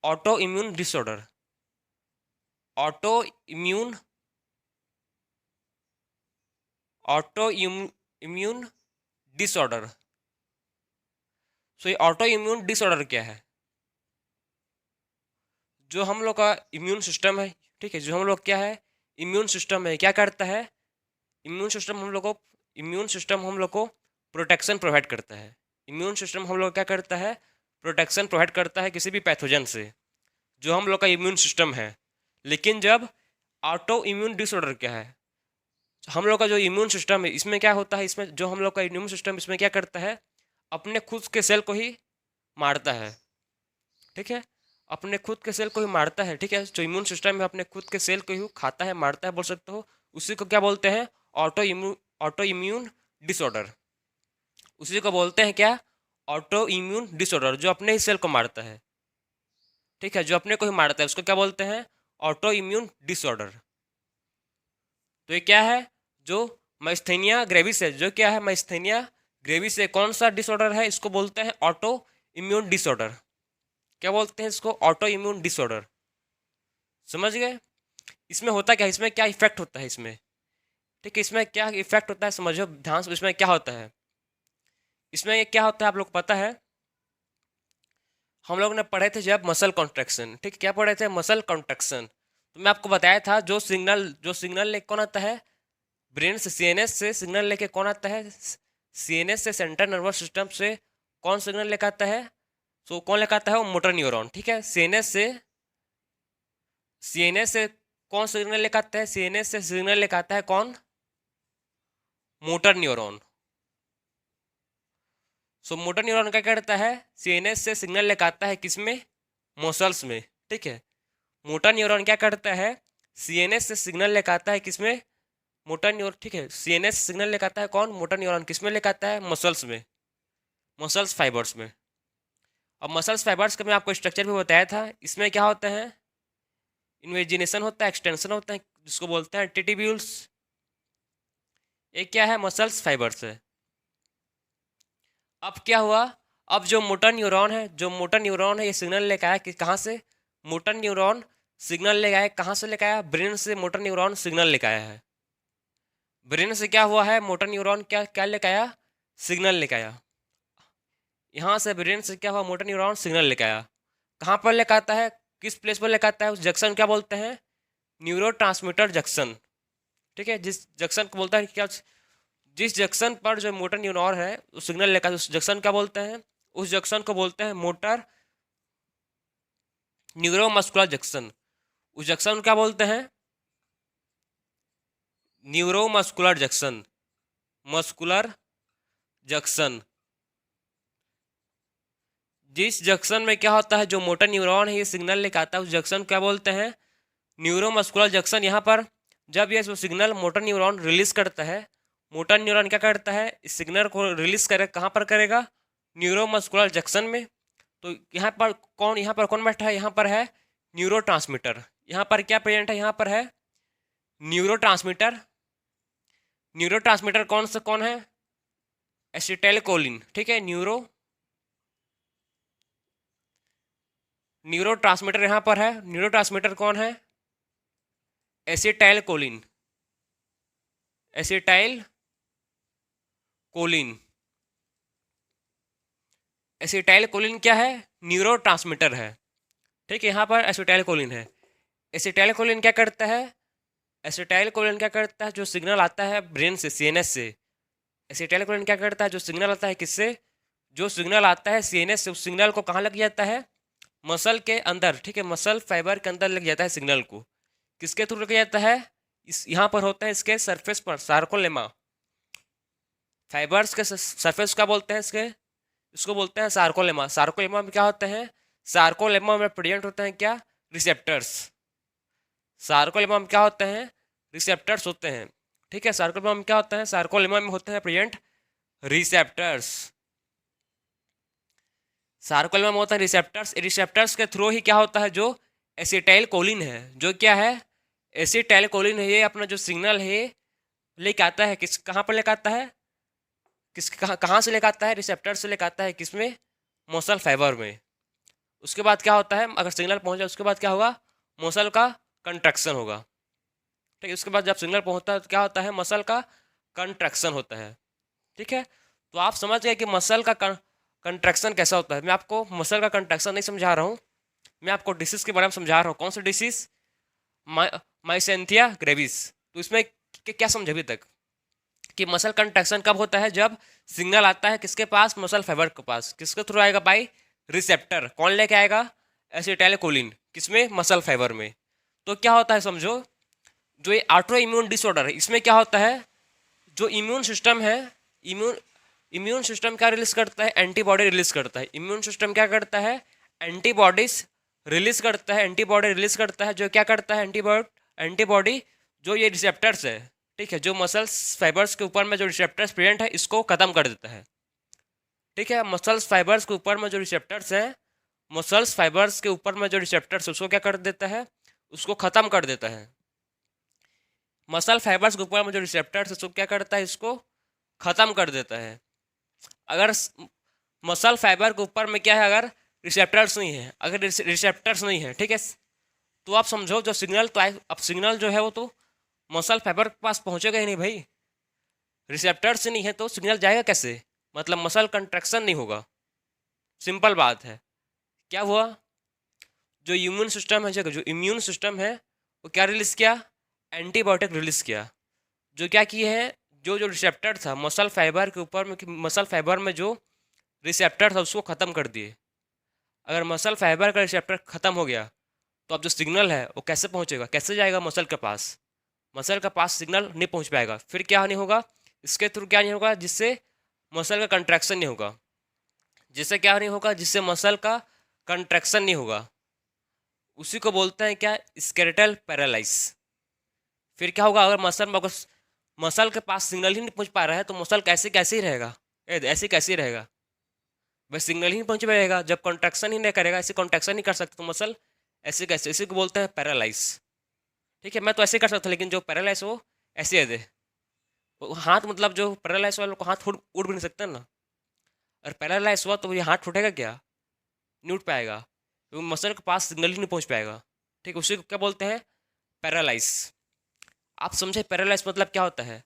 auto immune disorder, auto immune, auto immune disorder. So ये ऑटो इम्यून डिसऑर्डर क्या है, जो हम लोग का इम्यून सिस्टम है, ठीक है, जो हम लोग क्या है, इम्यून सिस्टम है, क्या करता है, इम्यून सिस्टम हम लोग को प्रोटेक्शन प्रोवाइड करता है। इम्यून सिस्टम हम लोग क्या करता है, प्रोटेक्शन प्रोवाइड करता है किसी भी पैथोजन से, जो हम लोग का इम्यून सिस्टम है। लेकिन जब ऑटो इम्यून डिसऑर्डर क्या है, हम लोग का जो इम्यून सिस्टम है इसमें क्या होता है, इसमें जो हम लोग का इम्यून सिस्टम इसमें क्या करता है, अपने खुद के सेल को ही मारता है, ठीक है, अपने खुद के सेल को ही मारता है, ठीक है, जो इम्यून सिस्टम है अपने खुद के सेल को ही खाता है, मारता है बोल सकते हो। उसी को क्या बोलते हैं, ऑटो इम्यून डिसऑर्डर। उसी को बोलते हैं क्या, ऑटो इम्यून डिसऑर्डर, जो अपने ही सेल को मारता है, ठीक है, जो अपने को ही मारता है उसको क्या बोलते हैं, ऑटो इम्यून डिसऑर्डर। तो ये क्या है, जो माइस्थेनिया ग्रेविस है, जो क्या है, माइस्थेनिया ग्रेविस है, कौन सा डिसऑर्डर है, इसको बोलते हैं ऑटो इम्यून डिसऑर्डर। क्या बोलते हैं इसको, ऑटो इम्यून डिसऑर्डर। समझ गए, इसमें होता क्या है, इसमें क्या इफेक्ट होता है इसमें, ठीक है, इसमें क्या इफेक्ट होता है समझो ध्यान से, इसमें क्या होता है, इसमें ये क्या होता है आप लोग पता है, हम लोग ने पढ़े थे जब मसल कॉन्ट्रैक्शन, ठीक है, क्या पढ़े थे, मसल कॉन्ट्रैक्शन। तो मैं आपको बताया था जो सिग्नल लेके कौन आता है, ब्रेन से, सीएनएस से सिग्नल लेके कौन आता है, सीएनएस से, सेंट्रल नर्वस सिस्टम से कौन सिग्नल लेकर आता है, तो कौन लेकर आता है, वो मोटर न्यूरॉन, ठीक है, सीएनएस से कौन सिग्नल लेकर आता है, सीएनएस से सिग्नल लेकर आता है कौन, मोटर न्यूरॉन। सो मोटर न्यूरॉन क्या करता है, सीएनएस से सिग्नल लेकर आता है किसमें, मसल्स में, ठीक है, मोटर न्यूरॉन क्या करता है, सीएनएस से सिग्नल लेकर आता है किसमें, मोटर न्यूरॉन, ठीक है, सीएनएस सिग्नल लेकर आता है कौन, मोटर न्यूरॉन, किसमें लेकर आता है, मसल्स में, मसल्स फाइबर्स में। अब मसल्स फाइबर्स का मैं आपको स्ट्रक्चर भी बताया था, इसमें क्या होता है, इन्वेजिनेशन होता है, एक्सटेंशन होता है, जिसको बोलते हैं टिटिब्यूल्स। एक क्या है, मसल्स फाइबर्स है। अब क्या हुआ, अब जो मोटर न्यूरॉन है, ये सिग्नल लेकर आया कि कहाँ से, मोटर न्यूरॉन सिग्नल लेकर आया, कहाँ से लेकर आया, ब्रेन से मोटर न्यूरॉन सिग्नल लेकर आया है। ब्रेन से क्या हुआ है, मोटर न्यूरॉन क्या क्या लेकर आया, सिग्नल लेकर आया। यहाँ से ब्रेन से क्या हुआ, मोटर न्यूरॉन सिग्नल लेकर आया, कहाँ पर लेकर आता है, किस प्लेस पर लेकर आता है, उस जंक्शन क्या बोलते हैं, न्यूरोट्रांसमीटर जंक्शन, ठीक है, जिस जंक्शन को बोलता है क्या, जिस जंक्शन पर जो मोटर न्यूरॉन है उस सिग्नल लेकर, उस जंक्शन क्या बोलते हैं, उस जंक्शन को बोलते हैं मोटर न्यूरोमस्कुलर जंक्शन। उस जंक्शन को क्या बोलते हैं, न्यूरोमस्कुलर जंक्शन, मस्कुलर जंक्शन। जिस जंक्शन में क्या होता है, जो मोटर न्यूरॉन है ये सिग्नल लेकर आता है, उस जंक्शन को क्या बोलते हैं, न्यूरोमस्कुलर जंक्शन। यहाँ पर जब ये सिग्नल मोटर न्यूरॉन रिलीज करता है, मोटर न्यूरॉन क्या करता है, इस सिग्नल को रिलीज करे, कहाँ पर करेगा, न्यूरोमस्कुलर जंक्शन में। तो यहाँ पर कौन बैठा है, यहाँ पर है न्यूरोट्रांसमीटर। यहाँ पर क्या प्रेजेंट है, यहाँ पर है न्यूरोट्रांसमीटर। न्यूरोट्रांसमीटर कौन है, एसिटाइलकोलिन, ठीक है, न्यूरोट्रांसमीटर यहाँ पर है। न्यूरोट्रांसमीटर कौन है, acetylcholine, acetyl choline. Acetyl choline क्या है, न्यूरोट्रांसमीटर है, ठीक है, यहाँ पर एसिटाइल कोलिन है। एसिटाइल कोलिन क्या करता है, एसिटाइल कोलिन क्या करता है, जो सिग्नल आता है ब्रेन से, सीएनएस से, एसिटाइल कोलिन क्या करता है, जो सिग्नल आता है किससे, जो सिग्नल आता है सीएनएस से, उस सिग्नल को कहाँ लग जाता है, मसल के अंदर, ठीक है, मसल फाइबर के अंदर लग जाता है सिग्नल को। किसके थ्रू लग जाता है, इस यहाँ पर होता है इसके सरफेस पर, सार्कोलेमा, फाइबर्स के सरफेस क्या बोलते हैं इसके, इसको बोलते हैं सार्कोलेमा। सार्कोलेमा में क्या होते हैं, सार्कोलेमा में प्रेजेंट होते हैं क्या, रिसेप्टर्स। सार्कोलेमा में क्या होते हैं, रिसेप्टर्स होते हैं, ठीक है, सार्कोलेमा में क्या होता है, सार्कोलेमा में होते हैं प्रेजेंट रिसेप्टर्स। सार्कोलेमा में होता है रिसेप्टर्स, रिसेप्टर्स के थ्रू ही क्या होता है, जो एसिटाइल कोलिन है, जो क्या है एसिटाइल कोलिन है, ये अपना जो सिग्नल है लेके आता है, किस कहाँ पर लेके आता है, किस कहाँ से लेके आता है, रिसेप्टर से लेके आता है, किसमें, मसल फाइबर में। उसके बाद क्या होता है, अगर सिग्नल पहुंच जाए उसके बाद क्या होगा, मसल का कंट्रैक्शन होगा। ठीक है, उसके बाद जब सिग्नल पहुंचता है तो क्या होता है, मसल का कंट्रैक्शन होता है। ठीक है, तो आप समझ गए कि मसल का कंट्रैक्शन कैसा होता है। मैं आपको मसल का कंट्रैक्शन नहीं समझा रहा हूँ, मैं आपको डिसीज के बारे में समझा रहा हूँ। कौन सा डिसीज, माइसेंथिया ग्रेविस। तो इसमें क्या समझे अभी तक कि मसल कंट्रैक्शन कब होता है, जब सिग्नल आता है किसके पास, मसल फाइबर के पास, किसके थ्रू आएगा, बाई रिसेप्टर। कौन लेके आएगा, एसिटाइलकोलिन, किसमें, मसल फाइबर में। तो क्या होता है समझो, जो ये ऑटो इम्यून डिसऑर्डर है, इसमें क्या होता है, जो इम्यून सिस्टम है, इम्यून इम्यून सिस्टम क्या रिलीज करता है, एंटीबॉडी रिलीज करता है। इम्यून सिस्टम क्या करता है, एंटीबॉडीज रिलीज करता है, एंटीबॉडी रिलीज करता है, जो क्या करता है, एंटीबॉडी जो ये रिसेप्टर्स है, ठीक है, जो मसल्स फाइबर्स के ऊपर में जो रिसेप्टर्स प्रेजेंट है, इसको खत्म कर देता है। ठीक है, मसल्स फाइबर्स के ऊपर में जो रिसेप्टर्स है, मसल्स फाइबर्स के ऊपर में जो रिसेप्टर्स उसको क्या कर देता है, उसको खत्म कर देता है। मसल फाइबर्स के ऊपर में जो रिसेप्टर्स है उसको क्या करता है, इसको खत्म कर देता है। अगर मसल फाइबर के ऊपर में क्या है, अगर रिसेप्टर्स नहीं है, अगर रिसेप्टर्स नहीं है, ठीक है, तो आप समझो जो सिग्नल, तो अब सिग्नल जो है वो तो मसल फाइबर के पास पहुंचेगा ही नहीं भाई। रिसेप्टर्स नहीं है तो सिग्नल जाएगा कैसे, मतलब मसल कंट्रैक्शन नहीं होगा। सिंपल बात है। क्या हुआ, जो इम्यून सिस्टम है, जो इम्यून सिस्टम है वो क्या रिलीज किया, एंटीबायोटिक रिलीज किया। जो क्या किए हैं, जो जो रिसेप्टर था मसल फाइबर के ऊपर में, मसल फाइबर में जो रिसेप्टर था उसको ख़त्म कर दिए। अगर मसल फाइबर का रिसेप्टर ख़त्म हो गया तो अब जो सिग्नल है वो कैसे पहुंचेगा, कैसे जाएगा मसल के पास, मसल के पास सिग्नल नहीं पहुंच पाएगा। फिर क्या नहीं होगा, इसके थ्रू क्या नहीं होगा, जिससे मसल का कंट्रैक्शन नहीं होगा, जिससे क्या नहीं होगा, जिससे मसल का कंट्रैक्शन नहीं होगा। उसी को बोलते हैं क्या, स्केलेटल पैरालाइस। फिर क्या होगा, अगर मसल के पास सिग्नल ही नहीं पहुंच पा रहा है तो मसल कैसे कैसे ही रहेगा, ऐसे कैसे ही रहेगा, बस सिग्नल ही नहीं पहुंच पाएगा। जब कॉन्ट्रैक्शन ही नहीं करेगा, ऐसे कॉन्ट्रैक्शन नहीं कर सकते तो मसल ऐसे कैसे, इसी को बोलते हैं पैरालाइज। ठीक है, मैं तो ऐसे कर सकता लेकिन जो पैरालाइज हो ऐसे है दे, वो हाथ, मतलब जो पैरालाइज वालों को हाथ उड़ भी नहीं सकता ना। अगर पैरालाइज हुआ तो ये हाथ उठेगा क्या, नहीं उठ पाएगा, क्योंकि मसल के पास सिग्नल ही नहीं पहुंच पाएगा। ठीक, उसी को क्या बोलते हैं, पैरालाइज। आप समझे पैरालाइज मतलब क्या होता है।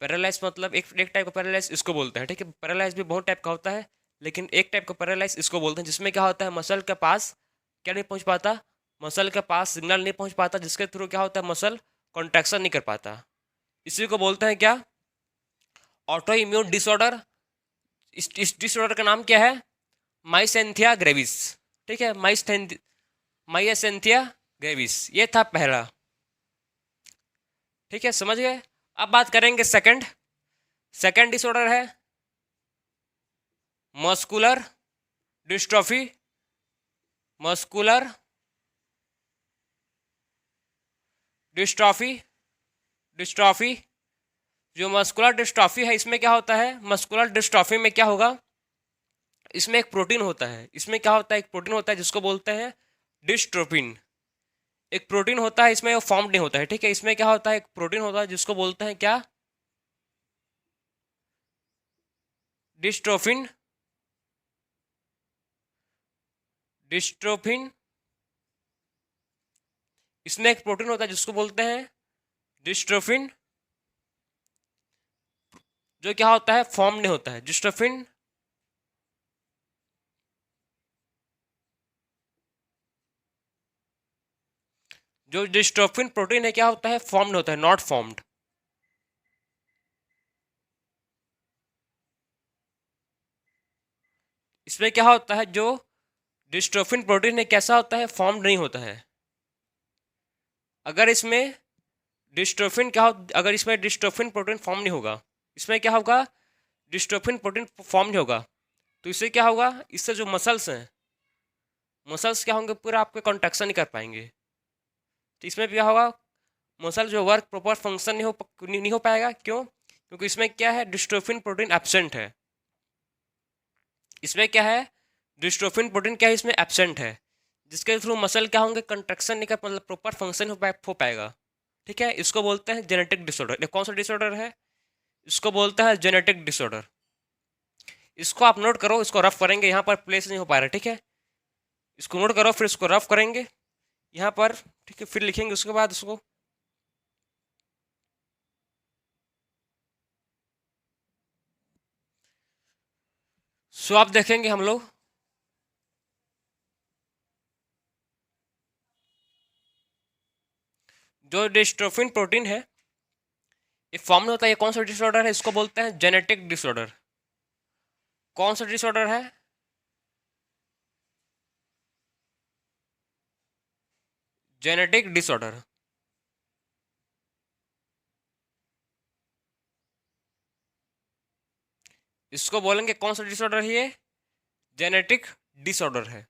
पैरालाइज मतलब एक टाइप का पैरालाइज इसको बोलते हैं। ठीक है, पैरालाइज भी बहुत टाइप का होता है, लेकिन एक टाइप का पैरालाइज इसको बोलते हैं, जिसमें क्या होता है, मसल के पास क्या नहीं पहुंच पाता, मसल के पास सिग्नल नहीं पहुंच पाता, जिसके थ्रू क्या होता है, मसल कॉन्ट्रैक्शन नहीं कर पाता। इसी को बोलते हैं क्या, ऑटो इम्यून डिसऑर्डर। इस डिसऑर्डर का नाम क्या है, माइसेंथिया ग्रेविस। ठीक है, माइसेंथिया ग्रेविस, ये था पहला। ठीक है, समझ गए। अब बात करेंगे सेकंड। सेकंड डिसऑर्डर है muscular dystrophy. Muscular dystrophy, dystrophy, जो मस्कुलर डिस्ट्रॉफी है, इसमें क्या होता है, मस्कुलर डिस्ट्रॉफी में क्या होगा, इसमें एक प्रोटीन होता है, इसमें क्या होता है, एक प्रोटीन होता है जिसको बोलते हैं डिस्ट्रोपिन। एक प्रोटीन होता है, इसमें वो फॉर्म नहीं होता है। ठीक है, इसमें क्या होता है, एक प्रोटीन होता है जिसको बोलते हैं क्या, डिस्ट्रोफिन। डिस्ट्रोफिन, इसमें एक प्रोटीन होता है जिसको बोलते हैं डिस्ट्रोफिन, जो क्या होता है, फॉर्म नहीं होता है। डिस्ट्रोफिन, जो डिस्ट्रोफिन प्रोटीन है क्या होता है, फॉर्म नहीं होता है, नॉट फॉर्म्ड। इसमें क्या होता है, जो डिस्ट्रोफिन प्रोटीन है कैसा होता है, फॉर्म नहीं होता है। अगर इसमें डिस्ट्रोफिन क्या हो, अगर इसमें डिस्ट्रोफिन प्रोटीन फॉर्म नहीं होगा, इसमें क्या होगा, डिस्ट्रोफिन प्रोटीन फॉर्म नहीं होगा, तो इससे क्या होगा, इससे जो मसल्स हैं, मसल्स क्या होंगे, पूरा आपके कॉन्ट्रैक्शन नहीं कर पाएंगे। तो इसमें क्या होगा, मसल जो वर्क प्रॉपर फंक्शन नहीं हो पाएगा। क्यों, क्योंकि इसमें क्या है, डिस्ट्रोफिन प्रोटीन एब्सेंट है। इसमें क्या है, डिस्ट्रोफिन प्रोटीन क्या है, इसमें एब्सेंट है, जिसके थ्रू मसल क्या होंगे, कंट्रक्शन नहीं कर, मतलब प्रॉपर फंक्शन हो पाएगा। ठीक है, इसको बोलते हैं जेनेटिक डिसऑर्डर। ये कौन सा डिसऑर्डर है, इसको बोलते हैं जेनेटिक डिसऑर्डर। इसको आप नोट करो, इसको रफ करेंगे, यहाँ पर प्लेस नहीं हो पा रहा, ठीक है, इसको नोट करो, फिर इसको रफ करेंगे यहाँ पर, ठीक है, फिर लिखेंगे उसके बाद उसको। सो आप देखेंगे हम लोग जो डिस्ट्रोफिन प्रोटीन है ये फॉर्म में होता है, ये कौन सा डिसऑर्डर है, इसको बोलते हैं जेनेटिक डिसऑर्डर। कौन सा डिसऑर्डर है, जेनेटिक डिसऑर्डर। इसको बोलेंगे कौन सा डिसऑर्डर है, ये जेनेटिक डिसऑर्डर है।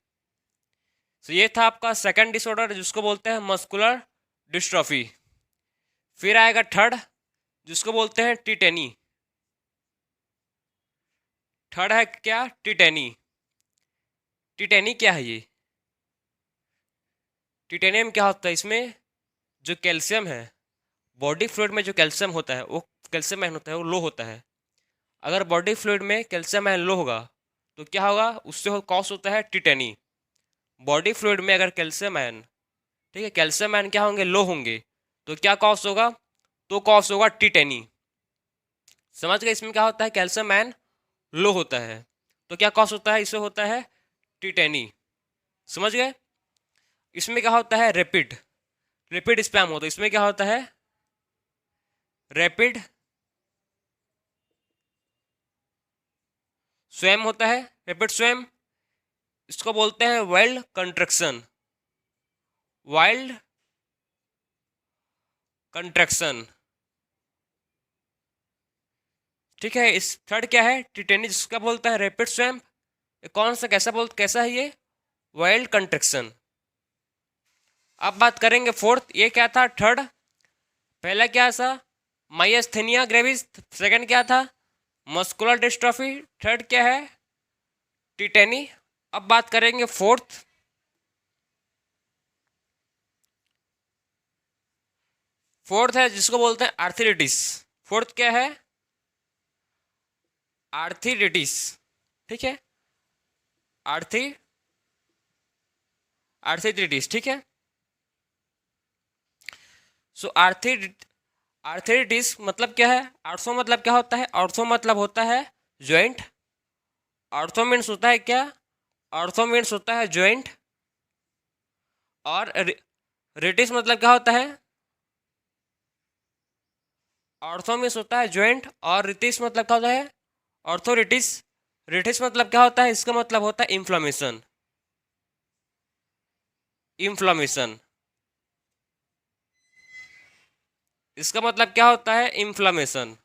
तो ये था आपका सेकंड डिसऑर्डर, जिसको बोलते हैं मस्कुलर डिस्ट्रॉफी। फिर आएगा थर्ड, जिसको बोलते हैं टिटेनी। थर्ड है क्या, टिटेनी। टिटेनी क्या है, ये टिटेनियम क्या होता है, इसमें जो कैल्शियम है, बॉडी फ्लूइड में जो कैल्शियम होता है वो कैल्शियम आयन होता है वो लो होता है। अगर बॉडी फ्लूइड में कैल्शियम आयन लो होगा तो क्या होगा, उससे कॉज होता है टिटेनी। बॉडी फ्लूइड में अगर कैल्शियम आयन, ठीक है, कैल्शियम आयन क्या होंगे, लो होंगे, तो क्या कॉज होगा, तो कॉज होगा टिटेनी। समझ गए, इसमें क्या होता है, कैल्शियम आयन लो होता है तो क्या कॉज होता है, इससे होता है टिटेनी। समझ गए। इसमें क्या होता है, रैपिड रैपिड स्पैम होता है, इसमें क्या होता है, रैपिड स्वयं होता है, रैपिड स्वयं। इसको बोलते हैं वाइल्ड कंट्रक्शन, वाइल्ड कंट्रक्शन। ठीक है, इस थर्ड क्या है, टिटेनी, जिसका बोलता है रैपिड स्वयं। कौन सा, कैसा है ये, वाइल्ड कंट्रक्शन। अब बात करेंगे फोर्थ, ये क्या था, थर्ड। पहला क्या था, माइस्थेनिया ग्रेविस। सेकंड क्या था, मस्कुलर डिस्ट्रॉफी। थर्ड क्या है, टिटेनी। अब बात करेंगे फोर्थ। फोर्थ है जिसको बोलते हैं आर्थराइटिस। फोर्थ क्या है, आर्थराइटिस। ठीक है, आर्थी आर्थराइटिस, ठीक है। सो आर्थराइटिस मतलब क्या है, आर्थो मतलब क्या होता है, आर्थो मतलब होता है जॉइंट। आर्थो मीन्स होता है क्या, आर्थो मीन्स होता है जॉइंट। और रिटिस मतलब क्या होता है, आर्थो मीन्स होता है जॉइंट, और रिटिस मतलब क्या होता है, ऑर्थोरिटिस। रिटिस मतलब क्या होता है, इसका मतलब होता है इन्फ्लामेशन, इन्फ्लामेशन। इसका मतलब क्या होता है, इन्फ्लामेशन।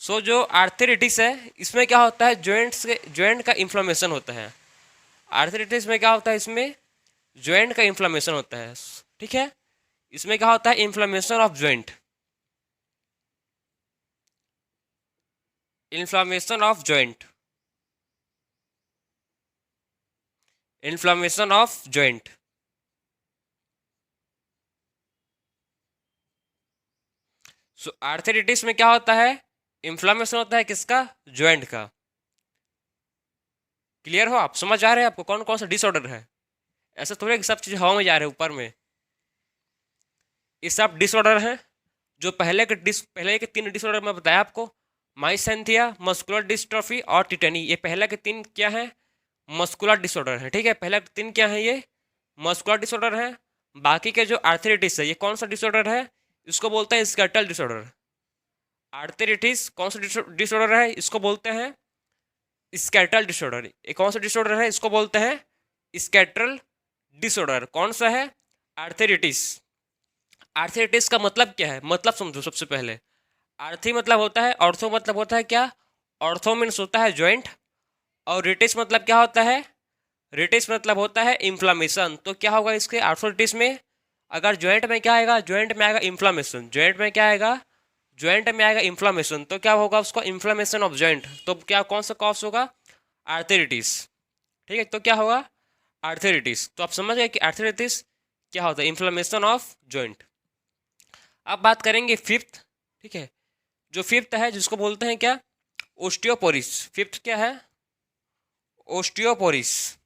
सो जो आर्थराइटिस है इसमें क्या होता है, जॉइंट का इन्फ्लामेशन होता है। आर्थराइटिस में क्या होता है, इसमें जॉइंट का इन्फ्लामेशन होता है। ठीक है, इसमें क्या होता है, inflammation of joint, inflammation of joint, inflammation of joint. So arthritis में क्या होता है, इन्फ्लामेशन होता है किसका, जॉइंट का। क्लियर हो, आप समझ आ रहे हैं आपको कौन कौन सा डिसऑर्डर है। ऐसा थोड़ा कि सब चीज़ हवा में जा रहे हैं ऊपर में। ये सब डिसऑर्डर हैं जो पहले के तीन डिसऑर्डर मैं बताया आपको, माइसेंथिया, मस्कुलर डिस्ट्रॉफी और टिटेनी। ये पहले के तीन क्या है, मस्कुलर डिसऑर्डर है। ठीक है, पहले के तीन क्या है, ये मस्कुलर डिसऑर्डर है। बाकी के जो आर्थराइटिस है ये कौन सा डिसऑर्डर है, इसको बोलते हैं स्केटल डिसऑर्डर। आर्थराइटिस कौन सा डिसऑर्डर है, इसको बोलते हैं स्केटल डिसऑर्डर। ये कौन सा डिसऑर्डर है, इसको बोलते हैं स्केटल डिसऑर्डर। कौन सा है, आर्थराइटिस। आर्थराइटिस का मतलब क्या है, मतलब समझो सबसे पहले। आर्थी मतलब होता है, ऑर्थो मतलब होता है क्या, ऑर्थो मीन्स होता है जॉइंट। और रिटिस मतलब क्या होता है, रिटिस मतलब होता है इन्फ्लामेशन। तो क्या होगा इसके आर्थराइटिस में, अगर जॉइंट में क्या आएगा, जॉइंट में आएगा इन्फ्लामेशन। जॉइंट में क्या आएगा, जॉइंट में आएगा इन्फ्लामेशन, तो क्या होगा उसको, इन्फ्लामेशन ऑफ जॉइंट। तो क्या कौन सा कॉज होगा, आर्थराइटिस। ठीक है, तो क्या होगा, आर्थराइटिस। तो आप समझ गए कि आर्थराइटिस क्या होता है, इन्फ्लेमेशन ऑफ जॉइंट। अब बात करेंगे फिफ्थ, ठीक है, जो फिफ्थ है जिसको बोलते हैं क्या, ओस्टियोपोरिस। फिफ्थ क्या है, ओस्टियोपोरिस।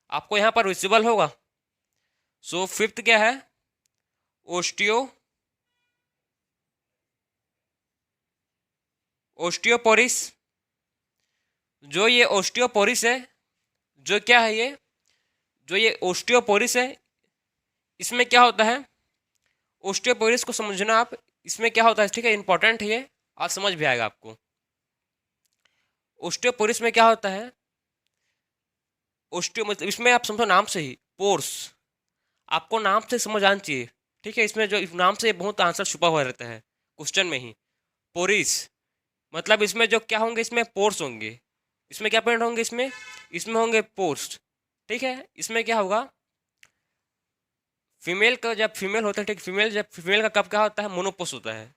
आपको यहाँ पर विजिबल होगा। सो फिफ्थ क्या है, ओस्टियोपोरिस। जो ये ओस्टियोपोरिस है, जो क्या है ये, जो ये ओस्टियोपोरिस है, इसमें क्या होता है, ओस्टियोपोरिस को समझना आप, इसमें क्या होता है, ठीक है, इंपॉर्टेंट है ये, आज समझ भी आएगा आपको। ओस्टियोपोरिस में क्या होता है, ओस्टियो मतलब इसमें आप समझो नाम से ही, पोर्स, आपको नाम से समझ आना चाहिए, ठीक है। इसमें जो नाम से बहुत आंसर छुपा हुआ रहता है क्वेश्चन में ही। पोरिस मतलब इसमें जो क्या होंगे, इसमें पोर्स होंगे। इसमें क्या पॉइंट होंगे, इसमें होंगे पोर्स, ठीक है। इसमें क्या होगा, फीमेल का जब फीमेल होता है, ठीक, फीमेल का कब क्या होता है, मोनोपोस होता है।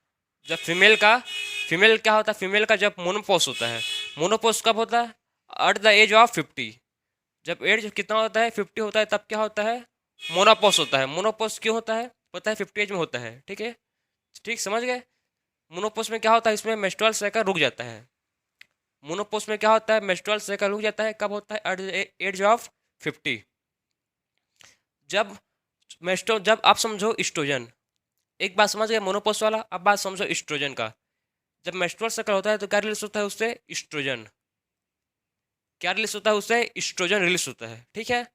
जब फीमेल क्या होता है, फीमेल का जब मोनोपोस होता है। मोनोपोस कब होता है, एट द एज ऑफ 50। जब एज कितना होता है, 50 होता है, तब क्या होता है, मोनोपोस होता है। मोनोपोस क्यों होता है, पता है, 50 एज में होता है, ठीक है, ठीक, समझ गए। मोनोपोस में क्या होता है, इसमें मेंस्ट्रुअल साइकिल रुक जाता है। मोनोपोस में क्या होता है, मेंस्ट्रुअल साइकिल रुक जाता है, कब होता है, एट द एज ऑफ 50। जब जब आप समझो स्ट्रोजन, एक बात समझ गए मोनोपोस वाला, अब बात समझो स्ट्रोजन का। जब मेंस्ट्रुअल साइकिल होता है तो क्या रिलीज होता है उससे, स्ट्रोजन। क्या रिलीज होता है उससे, स्ट्रोजन रिलीज होता है, ठीक है।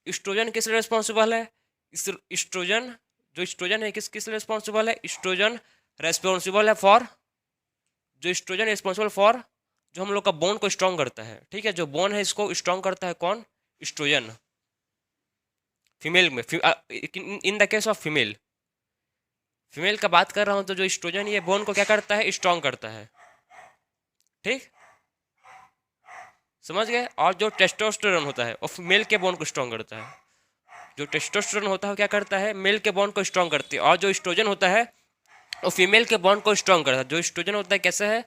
स्ट्रोजन किस लिए रिस्पॉन्सिबल है, स्ट्रोजन, जो स्ट्रोजन है किस किस लिए रिस्पॉन्सिबल है, स्ट्रोजन रेस्पॉन्सिबल है फॉर, जो स्ट्रोजन रिस्पॉन्सिबल फॉर, जो हम लोग का बोन को स्ट्रॉन्ग करता है, ठीक है। जो बोन है इसको स्ट्रॉन्ग करता है कौन, स्ट्रोजन। फीमेल में, in the case of female, female का बात कर रहा हूँ, तो जो स्ट्रोजन ये बोन को क्या करता है, स्ट्रॉन्ग करता है, ठीक, समझ गए। और जो टेस्टोस्टेरोन होता है वो मेल के बोन को स्ट्रॉन्ग करता है। जो टेस्टोस्टेरोन होता है वो क्या करता है, मेल के बॉन्ड को स्ट्रॉन्ग करती है। और जो स्ट्रोजन होता है वो फीमेल के बॉन्ड को स्ट्रॉन्ग करता है। जो स्ट्रोजन होता है कैसे है,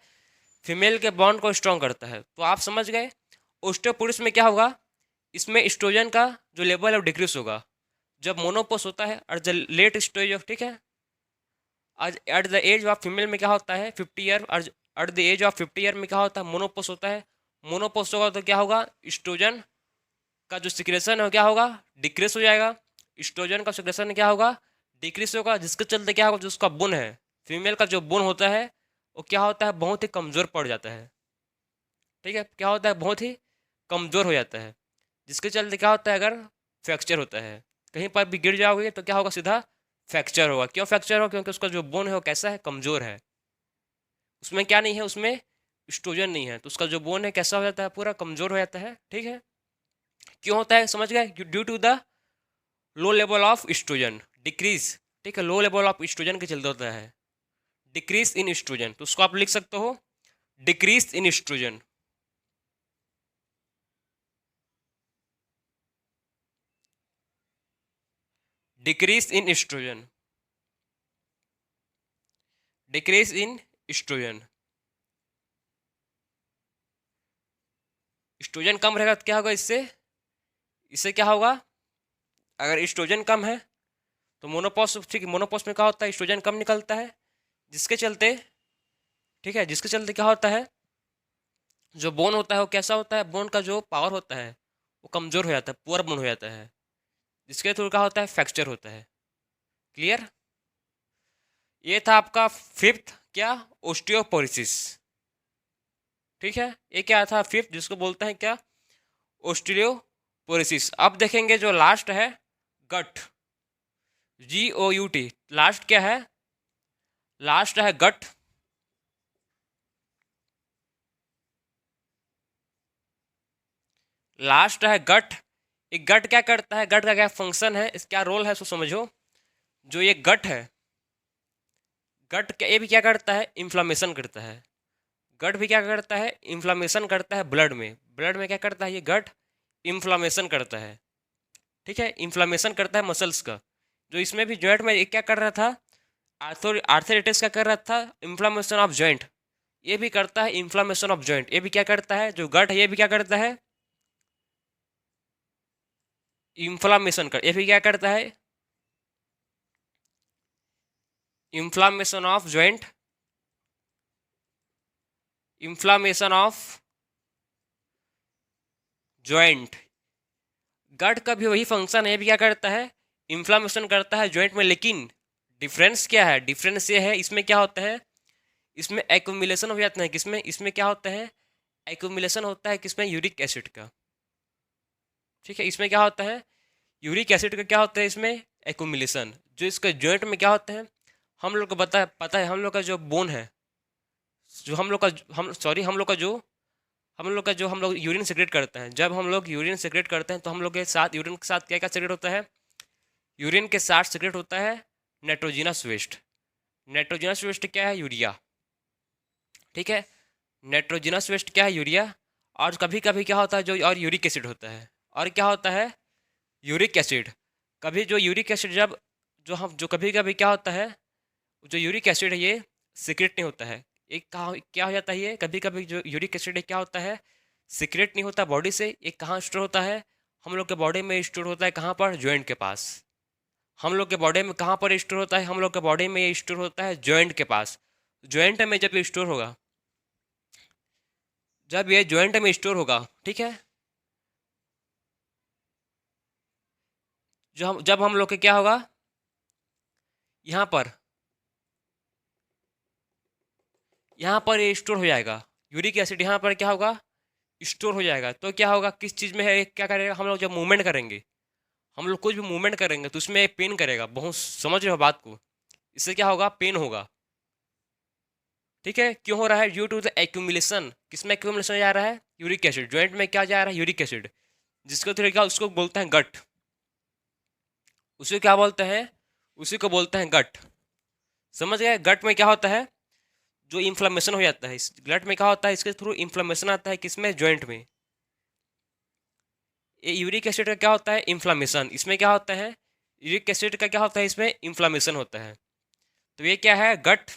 फीमेल के बॉन्ड को स्ट्रॉन्ग करता है। तो आप समझ गए। ओस्टियोपोरिस में क्या होगा, इसमें स्ट्रोजन का जो लेवल है वो डिक्रीज होगा जब मोनोपोस होता है और द लेट स्टेज ऑफ, ठीक है, आज at the age of female में क्या होता है 50 ईयर, और at the age of 50 year में क्या होता है, मोनोपोस होता है। मोनोपोस होगा तो क्या होगा, स्ट्रोजन का जो सिक्रेशन है क्या होगा, डिक्रीज हो जाएगा। स्ट्रोजन का सिक्रेशन क्या होगा, डिक्रीज होगा, जिसके चलते क्या होगा, जो उसका बुन है, फीमेल का जो बुन होता है वो क्या होता है, बहुत ही कमज़ोर पड़ जाता है, ठीक है। क्या होता है, बहुत ही कमज़ोर हो जाता है, जिसके चलते क्या होता है, अगर फ्रैक्चर होता है, कहीं पर भी गिर जाओगे तो क्या होगा, सीधा फ्रैक्चर होगा। क्यों फ्रैक्चर होगा, क्योंकि उसका जो बोन है वो कैसा है, कमज़ोर है। उसमें क्या नहीं है, उसमें स्ट्रोजन नहीं है, तो उसका जो बोन है कैसा हो जाता है, पूरा कमज़ोर हो जाता है, ठीक है। क्यों होता है, समझ गए, due to the low level of oestrogen decrease, ठीक है, लो लेवल ऑफ स्ट्रोजन के चलते होता है डिक्रीज इन स्ट्रोजन। तो उसको आप लिख सकते हो decrease in oestrogen, decrease in oestrogen, decrease in oestrogen. Oestrogen कम रहेगा तो क्या होगा, इससे इससे क्या होगा, अगर स्ट्रोजन कम है तो मोनोपॉस, ठीक है, मोनोपॉस में क्या होता है, स्ट्रोजन कम निकलता है, जिसके चलते, ठीक है, जिसके चलते क्या होता है, जो बोन होता है वो कैसा होता है, बोन का जो पावर होता है वो कमज़ोर हो जाता है, पुअर बोन हो जाता है, जिसके थ्रू क्या होता है, फ्रैक्चर होता है। क्लियर। ये था आपका फिफ्थ क्या, ओस्टियोपोरोसिस, ठीक है। ये क्या था फिफ्थ, जिसको बोलते हैं क्या, ओस्टियोपोरोसिस। अब देखेंगे जो लास्ट है, गट, GOUT। लास्ट क्या है, लास्ट है गट। लास्ट है गट। एक गट क्या करता है, गट का क्या फंक्शन है, इस क्या रोल है, इसको समझो। जो ये गट है, गट ये भी क्या करता है, इन्फ्लामेशन करता है। गट भी क्या करता है, इन्फ्लामेशन करता है ब्लड में। ब्लड में क्या करता है ये गट, इन्फ्लामेशन करता है, ठीक है, इन्फ्लामेशन करता है मसल्स का। जो इसमें भी जॉइंट में एक क्या कर रहा था, आर्थराइटिस क्या कर रहा था, इन्फ्लामेशन ऑफ जॉइंट। ये भी करता है इन्फ्लामेशन ऑफ जॉइंट। ये भी क्या करता है, जो गट है ये भी क्या करता है, इन्फ्लामेशन कर, ये भी क्या करता है, inflammation of joint, inflammation of joint. Gout का भी वही फंक्शन है, ये भी क्या करता है, इन्फ्लामेशन करता है जॉइंट में। लेकिन डिफरेंस क्या है, डिफरेंस ये है, इसमें क्या होता है, इसमें एक्यूमुलेशन हो जाता है। किसमें, इसमें क्या होता है, एक्यूमुलेशन होता है किसमें, यूरिक एसिड का। ठीक है, इसमें क्या होता है, यूरिक एसिड का क्या होता है इसमें, एक्यूमुलेशन। जो इसका जॉइंट में क्या होता है, हम लोग को पता है, हम लोग का जो बोन है, जो हम लोग का, हम सॉरी हम लोग का जो हम लोग का जो हम लोग यूरिन सेक्रेट करते हैं, जब हम लोग यूरिन सेक्रेट करते हैं तो हम लोग के साथ, यूरिन के साथ क्या क्या सेक्रेट होता है, यूरिन के साथ सेक्रेट होता है नाइट्रोजिनस वेस्ट। नाइट्रोजिनस वेस्ट क्या है, यूरिया। ठीक है, नाइट्रोजिनस वेस्ट क्या है, यूरिया। और कभी कभी क्या होता है, जो और यूरिक एसिड होता है, और क्या होता है, यूरिक एसिड। कभी जो यूरिक एसिड जब, जो कभी कभी क्या होता है, जो यूरिक एसिड है ये सीक्रेट नहीं होता है। एक कहाँ क्या हो जाता है, ये कभी कभी जो यूरिक एसिड है क्या होता है, सीक्रेट नहीं होता बॉडी से। एक कहाँ स्टोर होता है, हम लोग के बॉडी में स्टोर होता है, कहाँ पर, जॉइंट के पास। हम लोग के बॉडी में कहाँ पर स्टोर होता है, हम लोग के बॉडी में ये स्टोर होता है जॉइंट के पास। जॉइंट में जब ये स्टोर होगा, जब ये जॉइंट में स्टोर होगा, ठीक है, जब हम लोग के क्या होगा, यहाँ पर ये स्टोर हो जाएगा। यूरिक एसिड यहाँ पर क्या होगा, स्टोर हो जाएगा। तो क्या होगा, किस चीज़ में है, क्या करेगा, हम लोग जब मूवमेंट करेंगे, हम लोग कुछ भी मूवमेंट करेंगे तो उसमें पेन करेगा बहुत। समझ रहे हो बात को, इससे क्या होगा, पेन होगा। ठीक है, क्यों हो रहा है, ड्यू टू द एक्यूमुलेशन। किसमें एक्यूमुलेशन जा रहा है, यूरिक एसिड। जॉइंट में क्या जा रहा है, यूरिक एसिड। जिसको तरीका उसको बोलते हैं गट। उसे क्या बोलते हैं, उसी को बोलते हैं गट। समझ गए, गट में क्या होता है, जो इन्फ्लामेशन हो जाता है, इस गट में क्या होता है, इसके थ्रू इन्फ्लामेशन आता है किसमें, जॉइंट में। ये यूरिक एसिड का क्या होता है, इन्फ्लामेशन। इसमें क्या होता है, यूरिक एसिड का क्या होता है, इसमें इन्फ्लामेशन होता है। तो ये क्या है, gout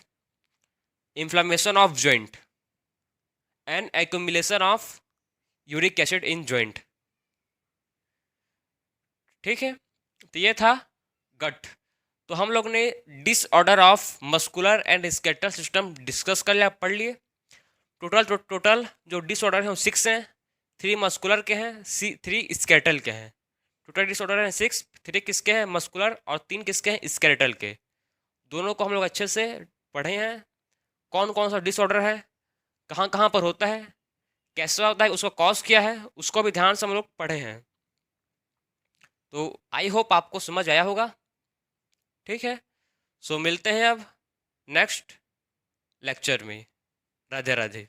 inflammation of joint and accumulation of uric acid in joint. ठीक है, तो ये था गट। तो हम लोग ने disorder of muscular and skeletal system discuss कर लिया, पढ़ लिए। टोटल जो डिसऑर्डर हैं वो 6 हैं। 3 मस्कुलर के हैं, 3 स्केलेटल के हैं। टोटल डिसऑर्डर हैं 6, 3 किसके हैं, मस्कुलर, और 3 किसके हैं, स्केलेटल के। दोनों को हम लोग अच्छे से पढ़े हैं। कौन कौन सा डिसऑर्डर है, कहाँ कहाँ पर होता है, कैसा होता है, उसका कॉज क्या है, उसको भी ध्यान से हम लोग पढ़े हैं। तो आई होप आपको समझ आया होगा। ठीक है, सो मिलते हैं अब नेक्स्ट लेक्चर में। राधे राधे।